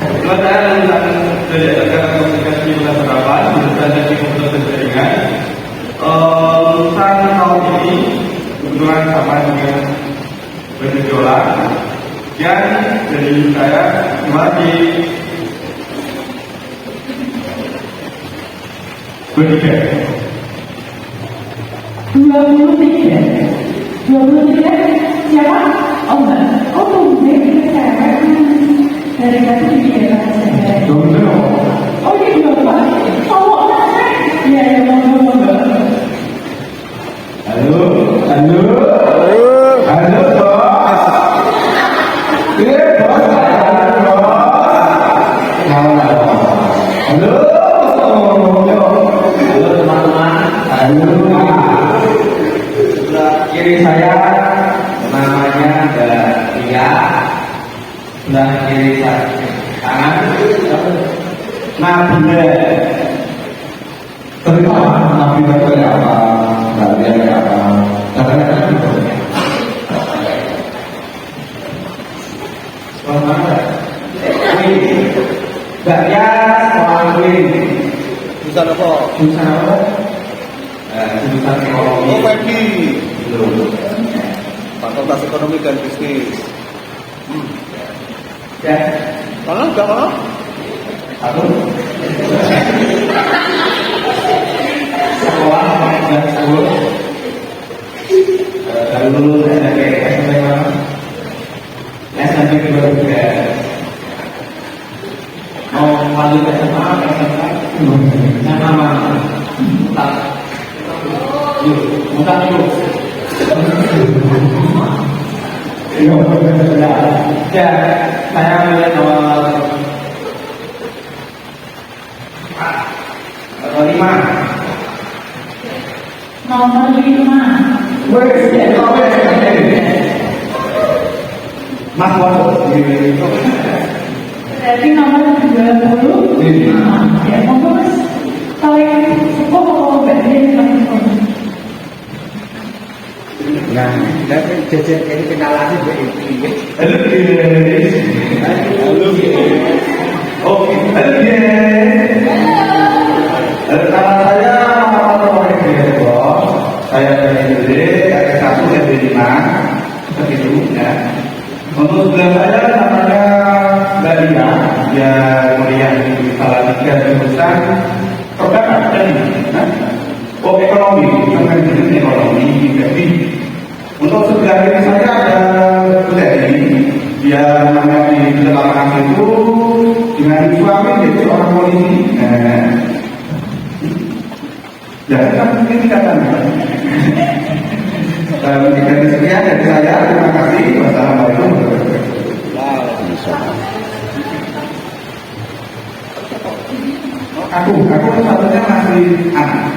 Kalau saya lulusan dari SMK Komunikasi Internasional, jurusan dari Komputer dan Jaringan. Lulusan tahun ini kebetulan sama dengan bergejolak. Dan dari saya masih bertiga. 23. 23 siapa? Oh enggak. Oh tunggu saya. Dari tadi dia saya. Oh ini dua. Cowok lah. Iya ya monggo. Halo, halo, halo, bos. Bos. Halo, teman-teman. Halo. Sebelah kiri saya namanya ada Ria. Sebelah kiri saya kanan Nabila. Terima Nabi kayak apa? Nabi kayak apa? Katanya kan gitu. Selamat. Ini Mbak Ya sekolah gue Jurusan apa? jurusan apa? Jurusan ekonomi. Oh, Febi. Belum. Fakultas Ekonomi dan Bisnis. Ya, Mana? Enggak mana? aku sekolah dan school baru lulus SMP SMP 2003 mau lanjut ke SMA sama tak yuk bukan yuk ya saya melihat nomor 5 Nomor 5. Mas Waduh Berarti nomor 20. Ya, monggo Mas. Kalau yang sepuh atau bagian teman-teman? Nah, tapi jajan ini kenalan itu. Halo guys. Oke, halo guys. Nama saya Muhammad Ridho. Saya dari SD, RS1 dan D5. Seperti itu ya. Untuk sebelah saya namanya Mbak Lina. Dia kuliah di salah 3 jurusan perdagangan. Oh, ekonomi, manajemen ekonomi. Jadi untuk sebelah kiri saya ada Lady. Dia namanya di lapangan itu dengan suami jadi seorang polisi. Ya, kan ini katanya. Dari sekian dari saya, terima kasih. Wassalamualaikum warahmatullahi wabarakatuh. Aku satunya masih anak.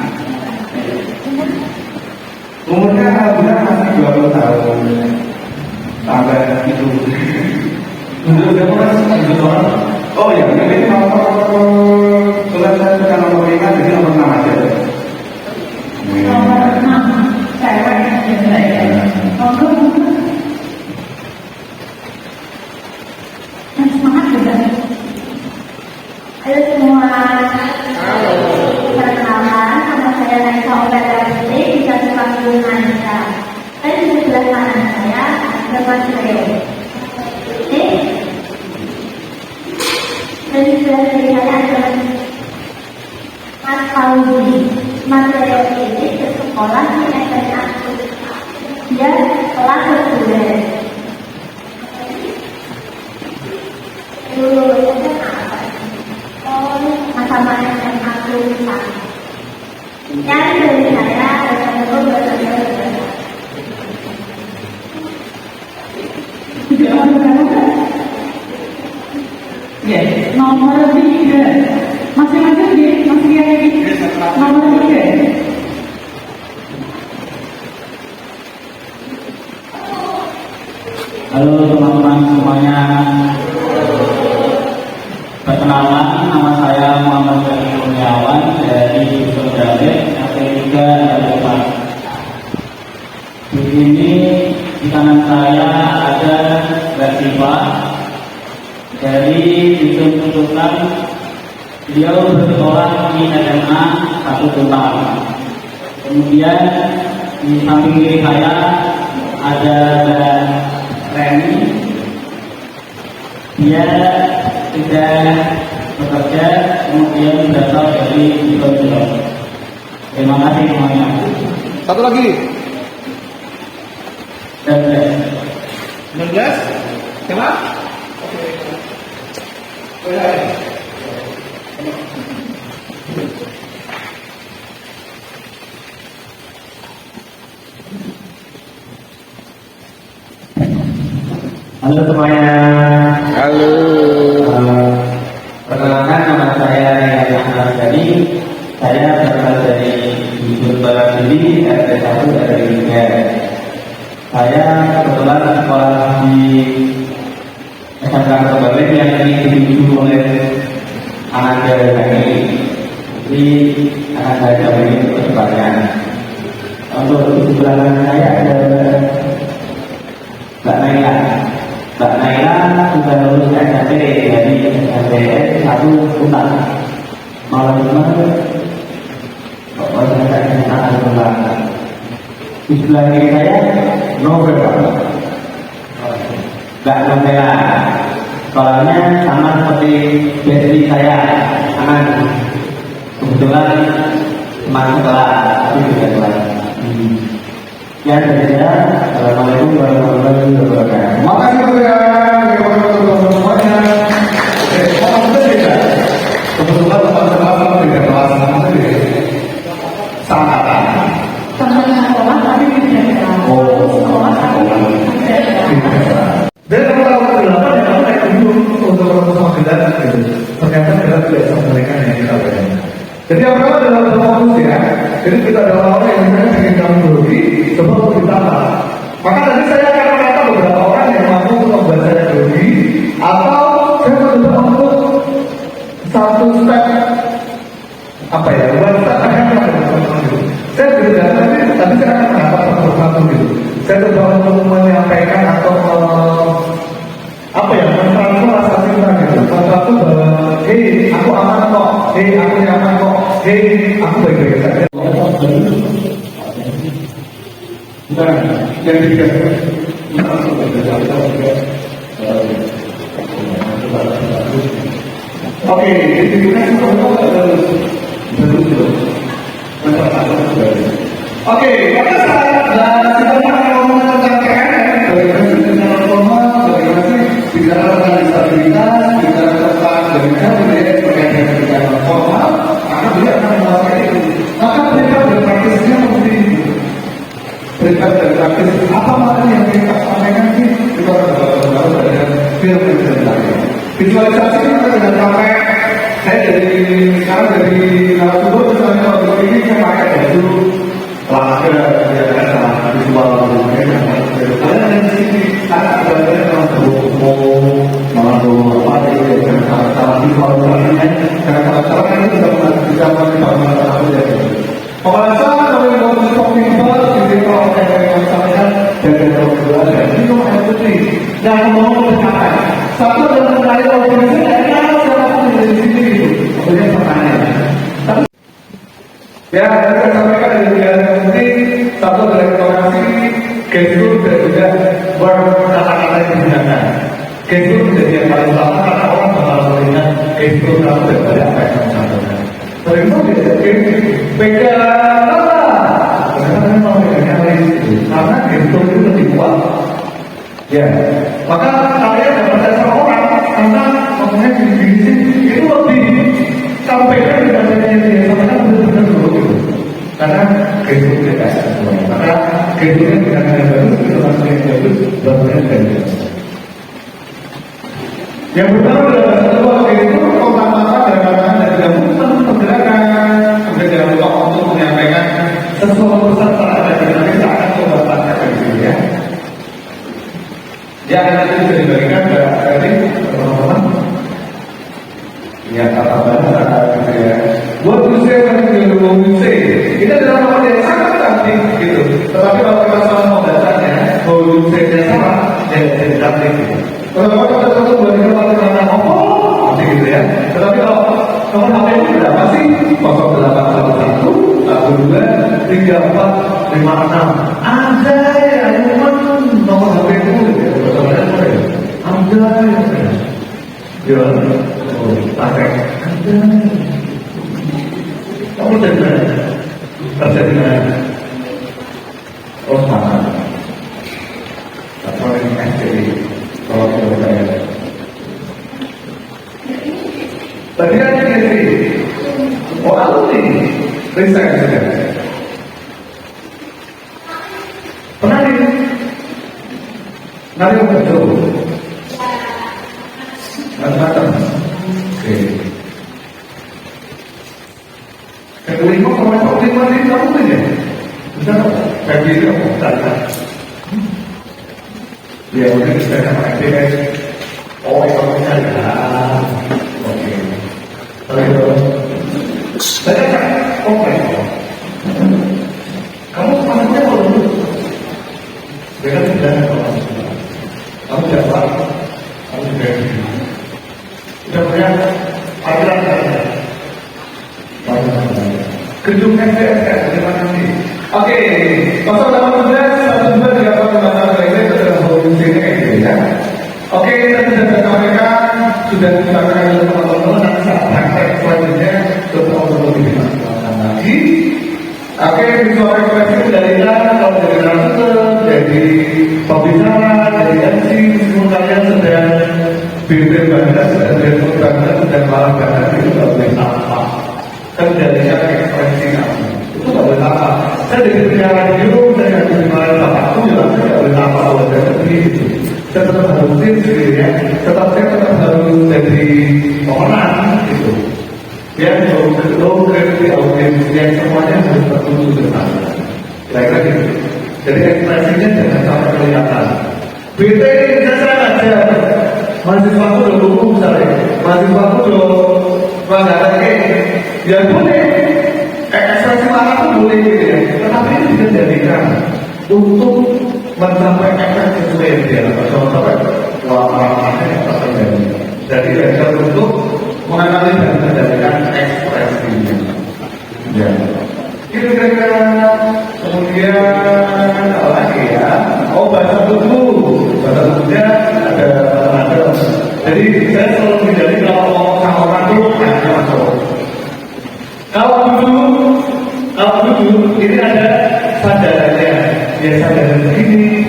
Umurnya alhamdulillah masih 20 tahun. Sampai itu. Untuk berapa mas? Oh ya, ini nomor saya sudah nomor 5, jadi nomor 6 aja. Nomor 6. Cewek ya. Monggo. Semangat juga. Halo semua. Perkenalkan, nama saya Naisa Obatawati, bisa dipanggil Naisa. Dan di sebelah kanan saya ada Mas Leo. Oke. Dan di sebelah kiri saya ada Mas Fauzi. Mas Leo ini bersekolah di SMA. Dia kelas 10. Lulusnya apa? Sama SMA lulusan. Dan dari saya betul-betul bersama. Ya, nomor 3. Masih ada di masih ada di nomor 3. Halo teman-teman semuanya. Perkenalan, nama saya Muhammad Kurniawan dari Jurusan Grafik ST3 R4. Di sini di kanan saya ada Mbak Siva dari Jurusan Tuntutan. Beliau bersekolah di SMA 1 Tuntang. Kemudian di samping kiri saya ada Mbak Reni. Dia sudah bekerja, kemudian berasal dari Jurusan. Terima kasih semuanya. Satu lagi. 19. 19. Siapa? Oke. Halo semuanya. Halo. Perkenalkan, nama saya Rian Jadi. Saya berasal dari Jurusan Barangkali RT1 dari Indonesia. Saya kebetulan sekolah di SMK Kebalen yang dipimpin oleh anak dari Jadi anak saya ini bersebarnya. Untuk di sebelah kanan saya ada Mbak Naila. Mbak Naila sudah lulus SMP dari SMP satu utang. Malam Jumat, Bapak saya akan pulang. Di sebelah kiri saya, novel. Gak novela. Soalnya sama seperti besti saya, aman. Kebetulan teman sekolah, tapi juga kelas. Ya, dari saya, Assalamualaikum warahmatullahi wabarakatuh. Makasih ya, semuanya. Oke, apa beda? Kebetulan teman-teman beda kelas sangkatan. Sama sekolah tapi tidak sekolah tapi tidak. Dan kalau berapa yang kamu naik dulu untuk sama gelar gitu. Ternyata gelar tidak sama mereka yang kita bayangkan. Jadi yang pertama adalah fokus ya. Jadi kita adalah orang yang misalnya ingin kamu grogi, coba untuk ditambah. Maka tadi saya akan mengatakan beberapa orang yang mampu untuk membaca grogi, atau saya mencoba untuk satu step apa ya, one step akan gitu. Saya berbeda, tapi saya akan mengatakan satu gitu. Saya coba untuk menyampaikan atau apa ya, mentransfer rasa cinta gitu. Satu bahwa, hei aku aman kok, hei aku nyaman kok, hei aku baik-baik saja. Bukan, yang ketiga. Oke, jadi kita Oke, maka saat kita ngomong tentang KNN, bagaimana sih tentang norma, bagaimana sih bicara tentang disabilitas, bicara tentang bagaimana berkaitan dengan formal, maka dia akan menguasai itu. Maka mereka berpraktisnya seperti itu. Mereka berpraktis apa makanya yang kita sampaikan sih? Kita akan dengan film yang sebenarnya. Visualisasi kita dengan sampai saya sekarang dari narasumber misalnya waktu ini saya pakai baju lasker ya kan sama visual kalian dari sini ada gambarnya malah apa itu sama visual kalian karena cara itu bisa mengakibatkan apa ya pembahasan kalau yang mau dikonfirmasi di kalau yang sampaikan dari kedua ini itu yang penting dan mau berkata satu adalah mengenai organisasi dari sini itu, kemudian pertanyaan. Ya, saya sampaikan dari yang penting satu adalah informasi, gestur dan juga kata-kata yang digunakan. Gestur menjadi yang paling utama karena orang bakal melihat gestur kamu daripada apa yang kamu sampaikan. Terima kasih. Beda apa? Karena memang bedanya lain karena gestur itu lebih kuat. Ya, maka kalian dapat dasar orang karena ngomongnya gini-gini itu lebih sampaikan dengan yang sampaikan benar-benar dulu karena gesturnya kasar semuanya. Maka gesturnya dengan yang bagus itu langsung yang bagus benar-benar bagus. Yang pertama adalah satu gestur kontak mata dan tangan dan juga pergerakan. Kemudian jangan lupa untuk menyampaikan sesuatu pesan terhadap nanti saya akan coba bacakan di sini ya. Ya, nanti bisa dibagikan ke teman-teman. Ya, kata bahasa gitu ya. Buat musik yang musik, itu adalah nama yang sangat cantik gitu. Tetapi kalau kita salah membacanya, musiknya sama, jadi cantik gitu. Kalau kita satu buat kita kata apa gitu ya. Tetapi kalau nomor HP itu berapa sih? 0811 12 34 56. Ada ya, nomor HP itu ya. Ada ya, pakai ada. Kamu dengar terjadi mana? Oh sama. Atau ini SDI kalau kita saya. Tadi kan ini oh alumni resign saja. Pernah ini? Nanti betul. Macam-macam. Oke. Kelima kalau kelima ini kamu punya. Bisa tak? Bagi dia tak. Ya mungkin kita akan pakai. Oh itu saja. Oke. Saya kan oke. Kamu sebenarnya kalau beda tidak kamu siapa? Kamu juga Sudah punya panggilan saja. Gedung SDSS, terima kasih. Oke, 0812 123 lainnya sudah fungsinya kayak gitu ya. Oke, kita sudah sampaikan, sudah disampaikan oleh teman-teman, nanti saat praktek selanjutnya untuk dilaksanakan lagi. Oke, visual ekspresi dari kalau dari narasumber, dari pembicara, dari MC, semua kalian sedang bibir bangga, sedang direktur bangga, sedang malah bangga, itu tidak boleh apa. Kan dari ekspresi kamu, itu tidak boleh apa. Saya dari punya radio, saya nggak bisa dimarahin bapakku, saya tidak boleh apa kalau saya seperti itu. Saya tetap harus sendiri ya, saya tetap harus jadi pemenang gitu. Ya, low grade audience yang semuanya harus tertuju bersama. Kira-kira gitu. Jadi ekspresinya jangan sampai kelihatan. BT saya aja, mahasiswaku udah buku misalnya, mahasiswaku udah pelanggaran kayak, ya boleh, ekspresi mana pun boleh gitu ya. Tetapi ini bisa dijadikan untuk mencapai efek sesuai yang dia lakukan. Sampai wah yang terjadi. Jadi belajar untuk mengenali dan menjadikan ekspresinya. Ya. Kira-kira kemudian apa lagi ya? Oh, bahasa tubuh. Bahasa tubuhnya ada. Jadi saya selalu menjadi kalau ngomong sama orang itu hanya masuk. Kalau duduk ini ada sadarannya. Ya sadaran begini.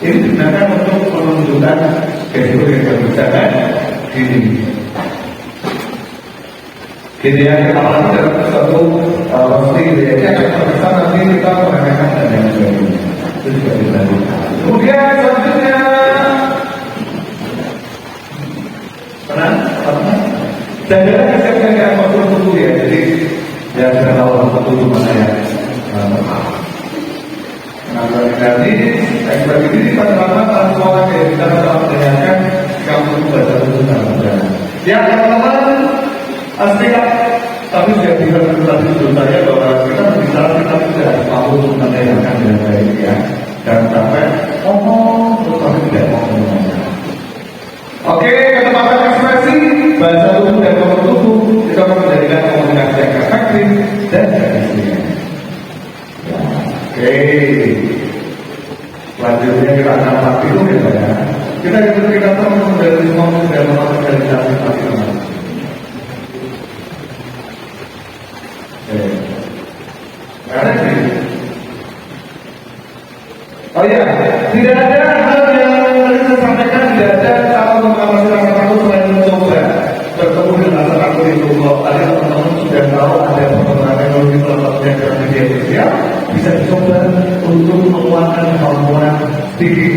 Ini digunakan untuk menunjukkan gestur yang berbeda gini. Gitu ya, apalagi dalam satu pasti ya, kita nanti kita menanyakan dan yang sebagainya. Itu juga dilakukan. Kemudian selanjutnya, jaga kesehatan apapun tubuh ya. Jadi ya kita tahu apa tubuh mana ya. Jadi ekspresi ini pada transformasi yang kita dapat menanyakan kamu baca tubuh dan ya teman-teman. Aspek tapi saya bisa tadi sebelum saya bahwa kita berbicara kita tidak tahu sebenarnya yang akan dengan baik ya dan sampai ngomong tapi tidak mau ngomong. Oke, ketepatan ekspresi bahasa tubuh dan ngomong tubuh kita akan menjadikan komunikasi yang efektif dan efisien. Ya, oke, selanjutnya kita akan pakai itu ya. Kita perlu dari ngomong dan mengorganisasi pasti. Oh ya, tidak ada hal yang tadi saya sampaikan, tidak ada kalau mengalami rasa takut selain mencoba bertemu dengan rasa takut itu. Kalau ada teman-teman sudah tahu ada perkembangan teknologi salah satunya dari media sosial, bisa dicoba untuk menguatkan kemampuan speaking.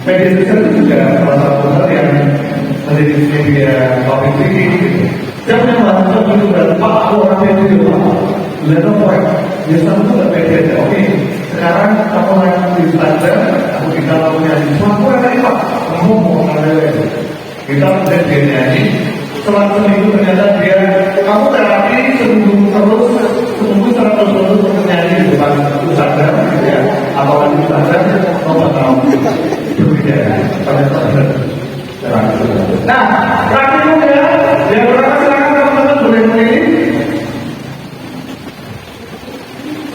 Media sosial itu juga salah satu hal yang menjadi media public speaking. Jangan mahasiswa itu berapa orang yang itu level point. Biasanya itu nggak beda. Oke, sekarang kamu yang di Instagram, aku kita punya di aku yang tadi pak, kamu mau ngambil kita udah dia nyanyi. Setelah seminggu ternyata dia, kamu terapi seminggu terus untuk nyanyi di depan Instagram, gitu ya. Apalagi Instagram, kamu tahu itu beda. Nah, praktiknya yang berapa silakan teman-teman boleh memilih.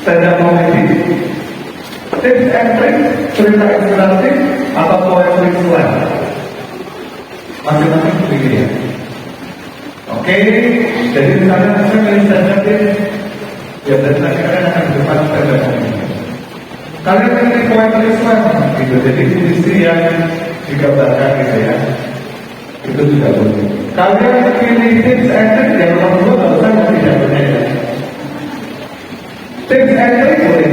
Saya mau memilih tips and tricks, cerita inspiratif atau poetry slam. Masing-masing begini ya. Oke, jadi misalnya saya pilih standar ya berarti nanti kalian akan di depan standar ini. Kalian pilih poetry slam gitu, jadi puisi yang digambarkan gitu ya. Itu juga boleh. Kalian pilih tips and tricks yang nomor 2 kalau saya tidak berbeda. Tips and tricks boleh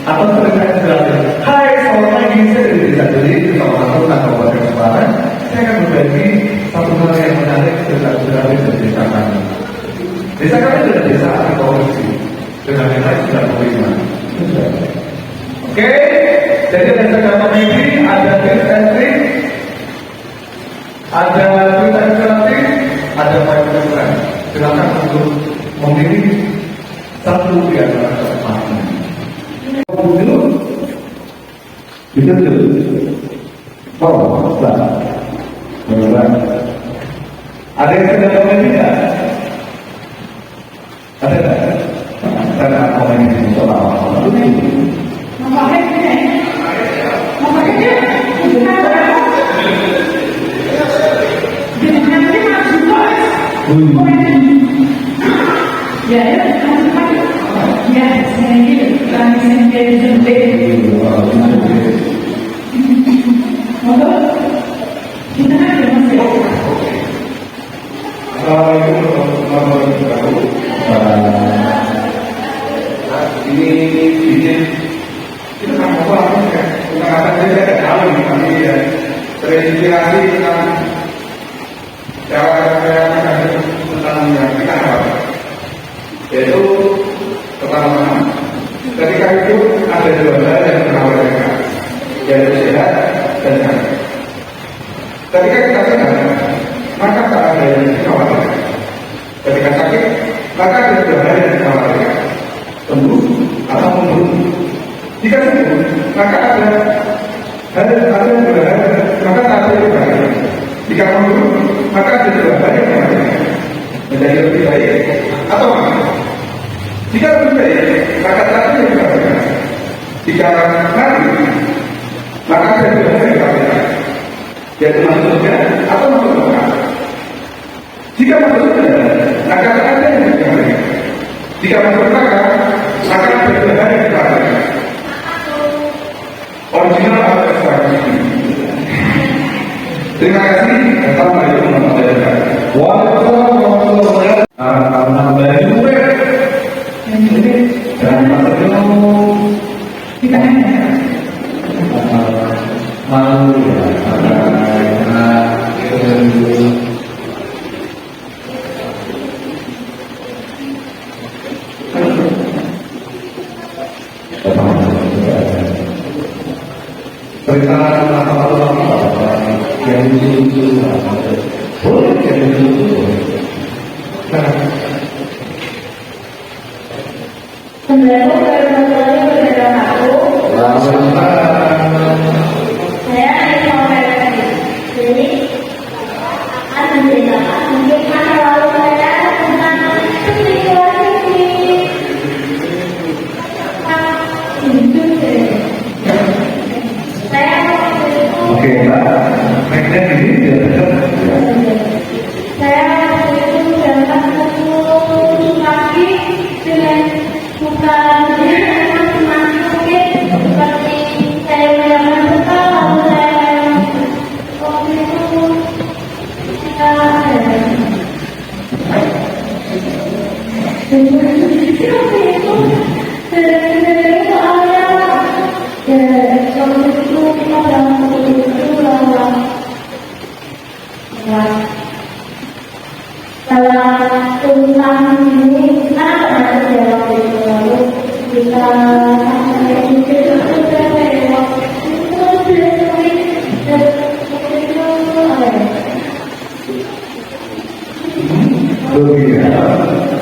atau cerita inspiratif. Hai, selamat pagi, saya dari Desa Deli, bersama aku Kabupaten Semarang. Saya akan berbagi satu hal yang menarik cerita inspiratif dari desa kami. Desa kami adalah desa agroforestry dengan nilai 95. Oke, jadi ada cerita ini, ada tips and tricks, ada cerita inspiratif, ada poetry slam. Silakan untuk memilih satu di antara keempat. Itu oh, benar. Ada yang sudah komen tidak? Ada tak? Karena komen di musola. Ini izin kita kan apa ya? Kita katakan saya tidak tahu nih kami ya terinspirasi tentang cara tentang yang kita apa? Yaitu pertama, ketika itu ada dua hal yang menawarkan, yaitu sehat dan sakit. Ketika kita sehat, maka tak ada yang dikhawatirkan. Ketika sakit, maka ada dua hal yang dikhawatirkan, sembuh atau membunuh. Jika sembuh, maka ada yang berbahaya, maka tak ada yang berbahaya. Jika membunuh, maka ada dua hal yang berbahaya. Menjadi lebih baik atau mati. Jika lebih baik, maka tak ada yang berbahaya. Jika mati, maka ada dua hal yang berbahaya, yaitu masuk surga atau masuk neraka. Jika masuk surga, maka tak ada yang berbahaya. Jika masuk neraka, maka ada dua hal yang berbahaya. Original atau ekstraksi. Terima kasih. Assalamualaikum warahmatullahi wabarakatuh. Waalaikumsalam warahmatullahi wabarakatuh. Karena dari gue dan Kita malu ya karena perintah apa yang itu boleh yang itu oke mbak, baiknya ini dia tetap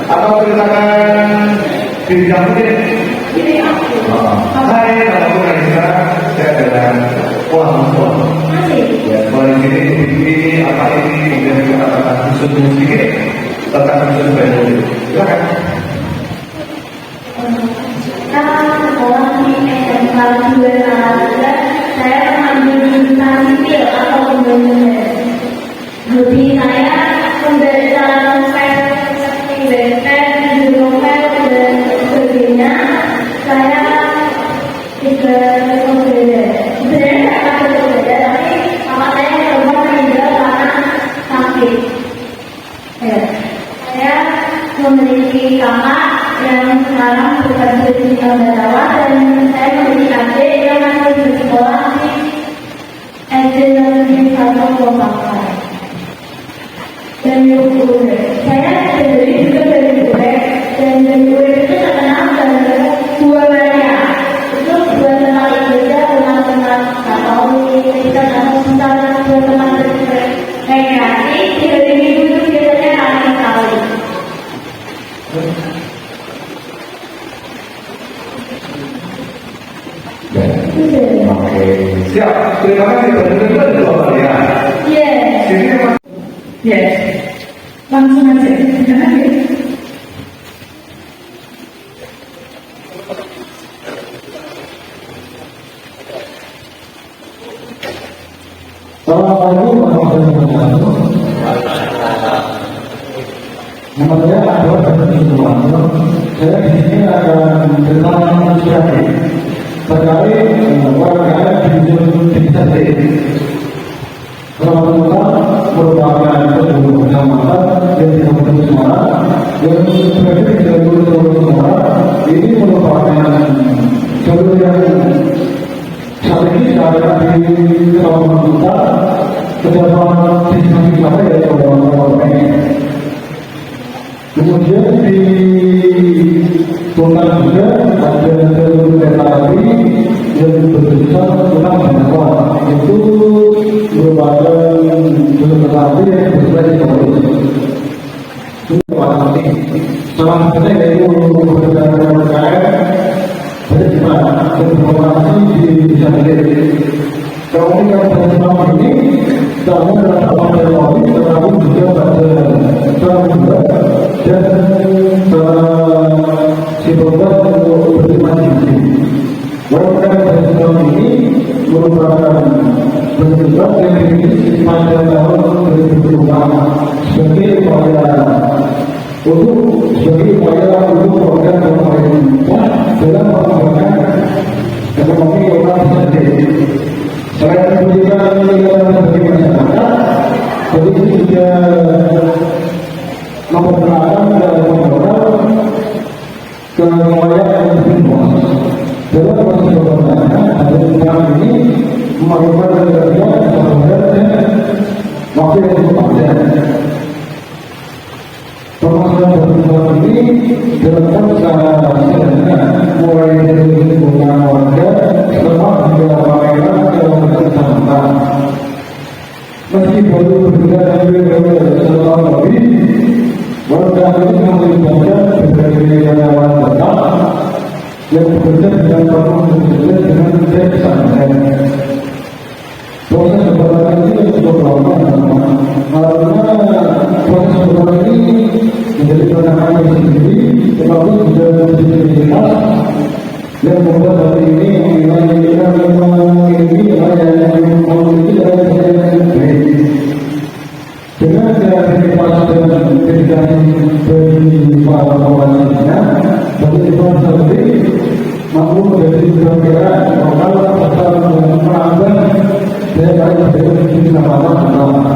atau ceritakan diri kamu deh. Hai, nama aku Raisa. Saya adalah orang ya, kalau di sini ini apa ini kemudian kita katakan khusus sedikit tentang khusus bayi. Silakan. saya mengambil jurusan sipil atau pembangunan. Hobi saya pembelajaran novel seperti BPN, novel dan sebagainya. Saya juga berbeda. Sebenarnya saya akan berbeda, tapi sama saya coba meninggal karena sakit. Ya. Saya memiliki kakak yang sekarang bekerja di Merawat dan saya memiliki adik yang masih bersekolah di SD Negeri 1 Purwakarta. Dan saya dari juga dari Bule, dan dari Bule itu terkenal dari dua Maria. Itu dua teman berbeda, teman-teman Katolik, Kristen, atau misalnya dua teman rekreasi. Dari minggu itu biasanya kami kali. Oke, siap. Terima kasih. Benar-benar dua Maria. Yes. Sini Yes. Langsung aja, jangan ya. Assalamualaikum warahmatullahi wabarakatuh. Nama saya Abdul Rahman. Saya di sini akan bertanya inisiatif terkait warga di desa ini. Pertama merupakan sebuah kecamatan yang di Kabupaten Semarang yang berada di jalur Semarang. Ini merupakan jalur yang saat ini ada di Kabupaten Kota, kecamatan desa kita yaitu Kabupaten. Kemudian di Tunan juga ada jalur kereta api yang berjurusan Tunan Banawa, itu merupakan jalur kereta api yang berjalan di Kabupaten. Salah satunya yaitu berdasarkan KM ada di mana informasi di desa ini. Kalau ini yang bersama ini, kami adalah apa dari kami, tetapi juga pada juga dan si program untuk berpartisipasi. Warga bersama ini merupakan bentuk yang dimiliki pada tahun 2005 sebagai upaya untuk program pemerintah dalam pengembangan ekonomi lokal sendiri. Selain pendidikan bagi masyarakat, jadi juga memperkenalkan dan memperkenalkan kemuliaan yang lebih luas. Dalam proses pembangunan, ada sekarang ini memerlukan kegiatan dan waktu yang cukup panjang. Permasalahan pembangunan ini dilakukan secara sederhana, mulai dari lingkungan warga, termasuk juga pameran ke kecamatan. Meski baru berbeda dari setahun lebih, warga ini melibatkan berbagai karyawan tetap yang bekerja dengan penuh bekerja dengan kesadaran. Proses pembangunan ini cukup lama, karena proses pembangunan ini menjadi tantangan tersendiri, tetapi juga disabilitas yang membuat hari ini memiliki yang memiliki baik. Dengan kreativitas dan dedikasi bagi para pembantunya, bagaimana sendiri mampu menjadi bergerak lokal serta menambah daya tarik dari kecamatan utama.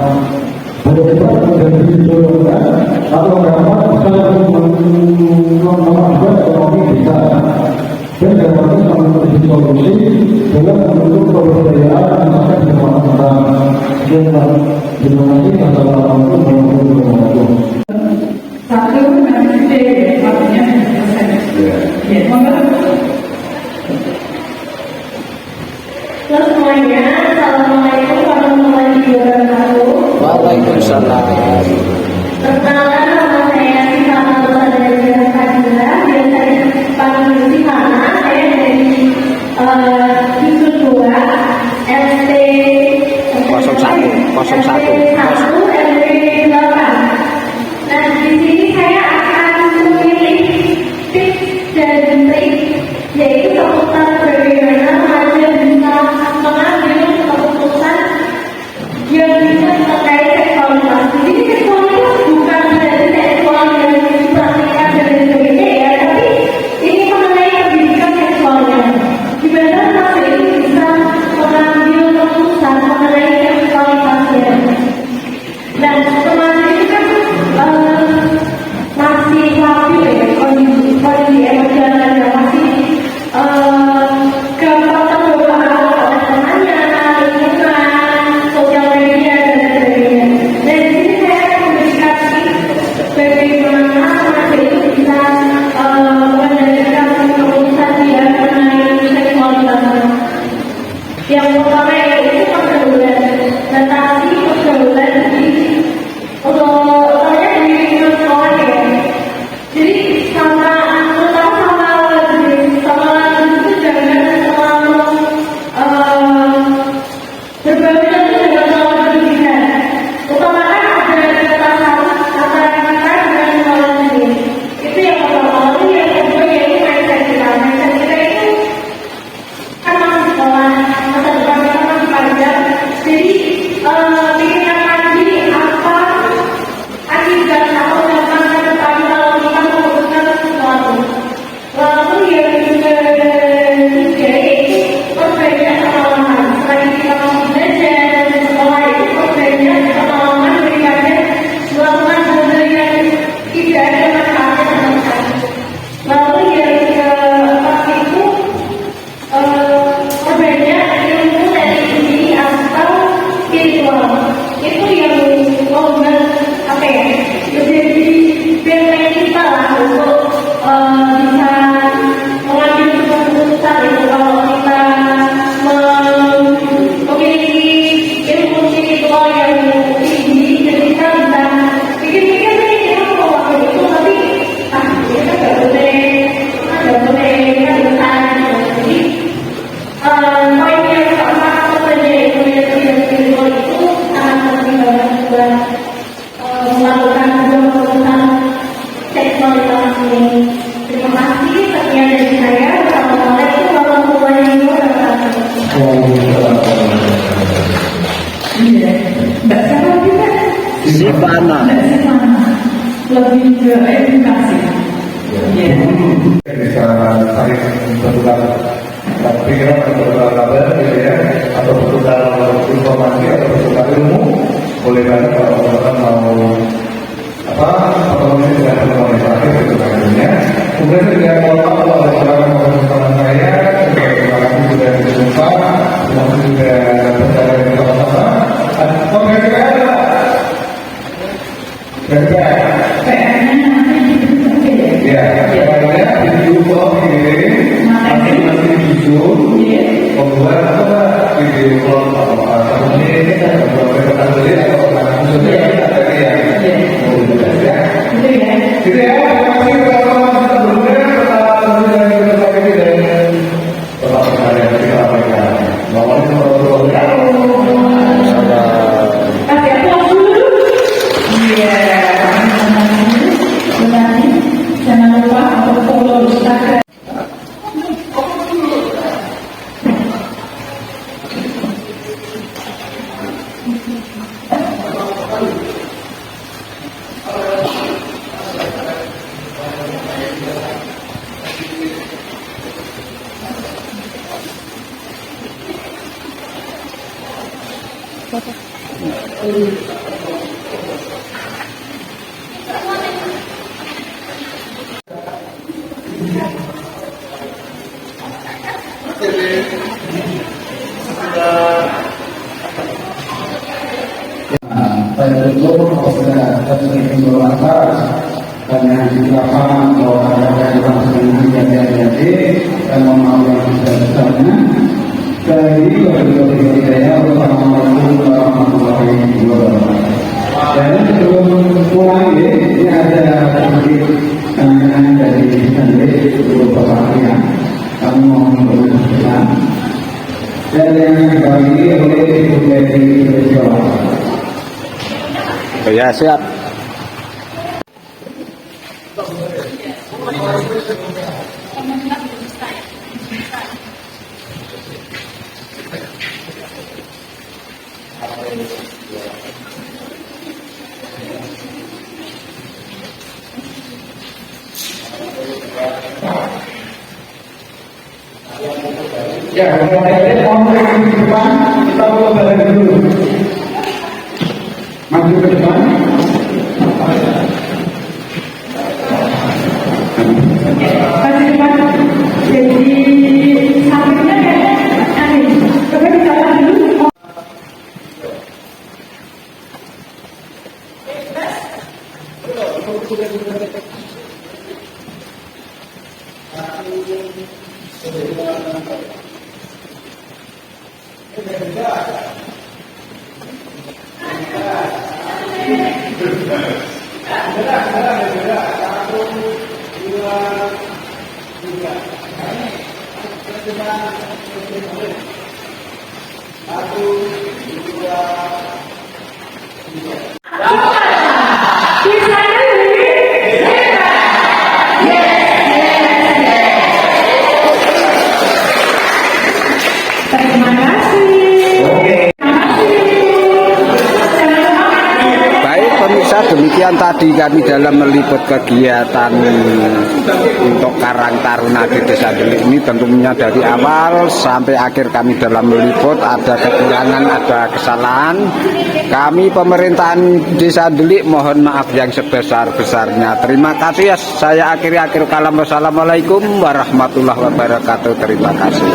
Bagaimana menjadi dorongan atau ramah untuk menambah ekonomi desa dan dapat menjadi solusi dalam bentuk pemberdayaan masyarakat di kecamatan. Terima kasih. Assalamualaikum warahmatullahi wabarakatuh. Satu nanti waktunya selesai. Ya, halo semuanya, assalamualaikum warahmatullahi wabarakatuh. Waalaikumsalam. Perkenalkan nama saya Sita Manosa dari Desa Kadira. Biasa dipanggil Sivana. Saya dari Disun 2 LT 01 LT 8. Nah, di sini saya akan memilih tips dan trik, yaitu seputar bagaimana remaja bisa mengambil keputusan yang bisa terkait seksualitas. Jadi seksualitas bukan dari seksual yang dipraktikkan dan sebagainya ya, tapi ini mengenai pendidikan seksualnya. Gimana remaja ini bisa mengambil keputusan mengenai seksualitasnya. ke sana, lebih ke edukasi. Ya. Bisa saling bertukar pikiran atau bertukar kabar gitu ya, atau bertukar informasi atau bertukar ilmu. Boleh banget kalau teman-teman mau pertemuan ini dengan komunikasi gitu akhirnya. Kemudian juga kalau ada silakan bersama saya, terima kasih sudah berjumpa, terima kasih sudah berbicara bersama-sama. Komunikasi apa? Ya, soalnya video call ini masing-masing Zoom membuat apa video call satu menit atau berapa menit atau maksudnya ada ya. Gitu ya. Terima kasih teman-teman sebelumnya tetap berada di KPK. Mohon Kasih aplaus dulu. Iya. Jangan lupa untuk follow Instagram. Saya tutup apabila terjadi pemberontakan dan yang tidak paham bahwa ada yang terjadi dan mohon maaf yang sebesar-besarnya. Sekali lagi saya wassalamualaikum warahmatullahi wabarakatuh. Dan sebelum pulang ini ada sedikit tanya dari Sandri beberapa pertanyaan. Kami mohon berkenan dan yang dibagi oleh Ibu Dedi Jawa. Ya, siap. Ya, kalau ada konflik di depan, kita boleh balik dulu. Maju ke depan. Kasih depan. Jadi sampingnya kayaknya aneh. Coba dicatat dulu. Terima kasih. Baik pemirsa, demikian tadi kami dalam meliput kegiatan untuk Karang Taruna di Desa Delik ini. Tentunya dari awal sampai akhir kami dalam meliput ada kekurangan, ada kesalahan. Kami pemerintahan Desa Delik mohon maaf yang sebesar-besarnya. Terima kasih ya. Saya akhir kalam. Wassalamualaikum warahmatullahi wabarakatuh. Terima kasih.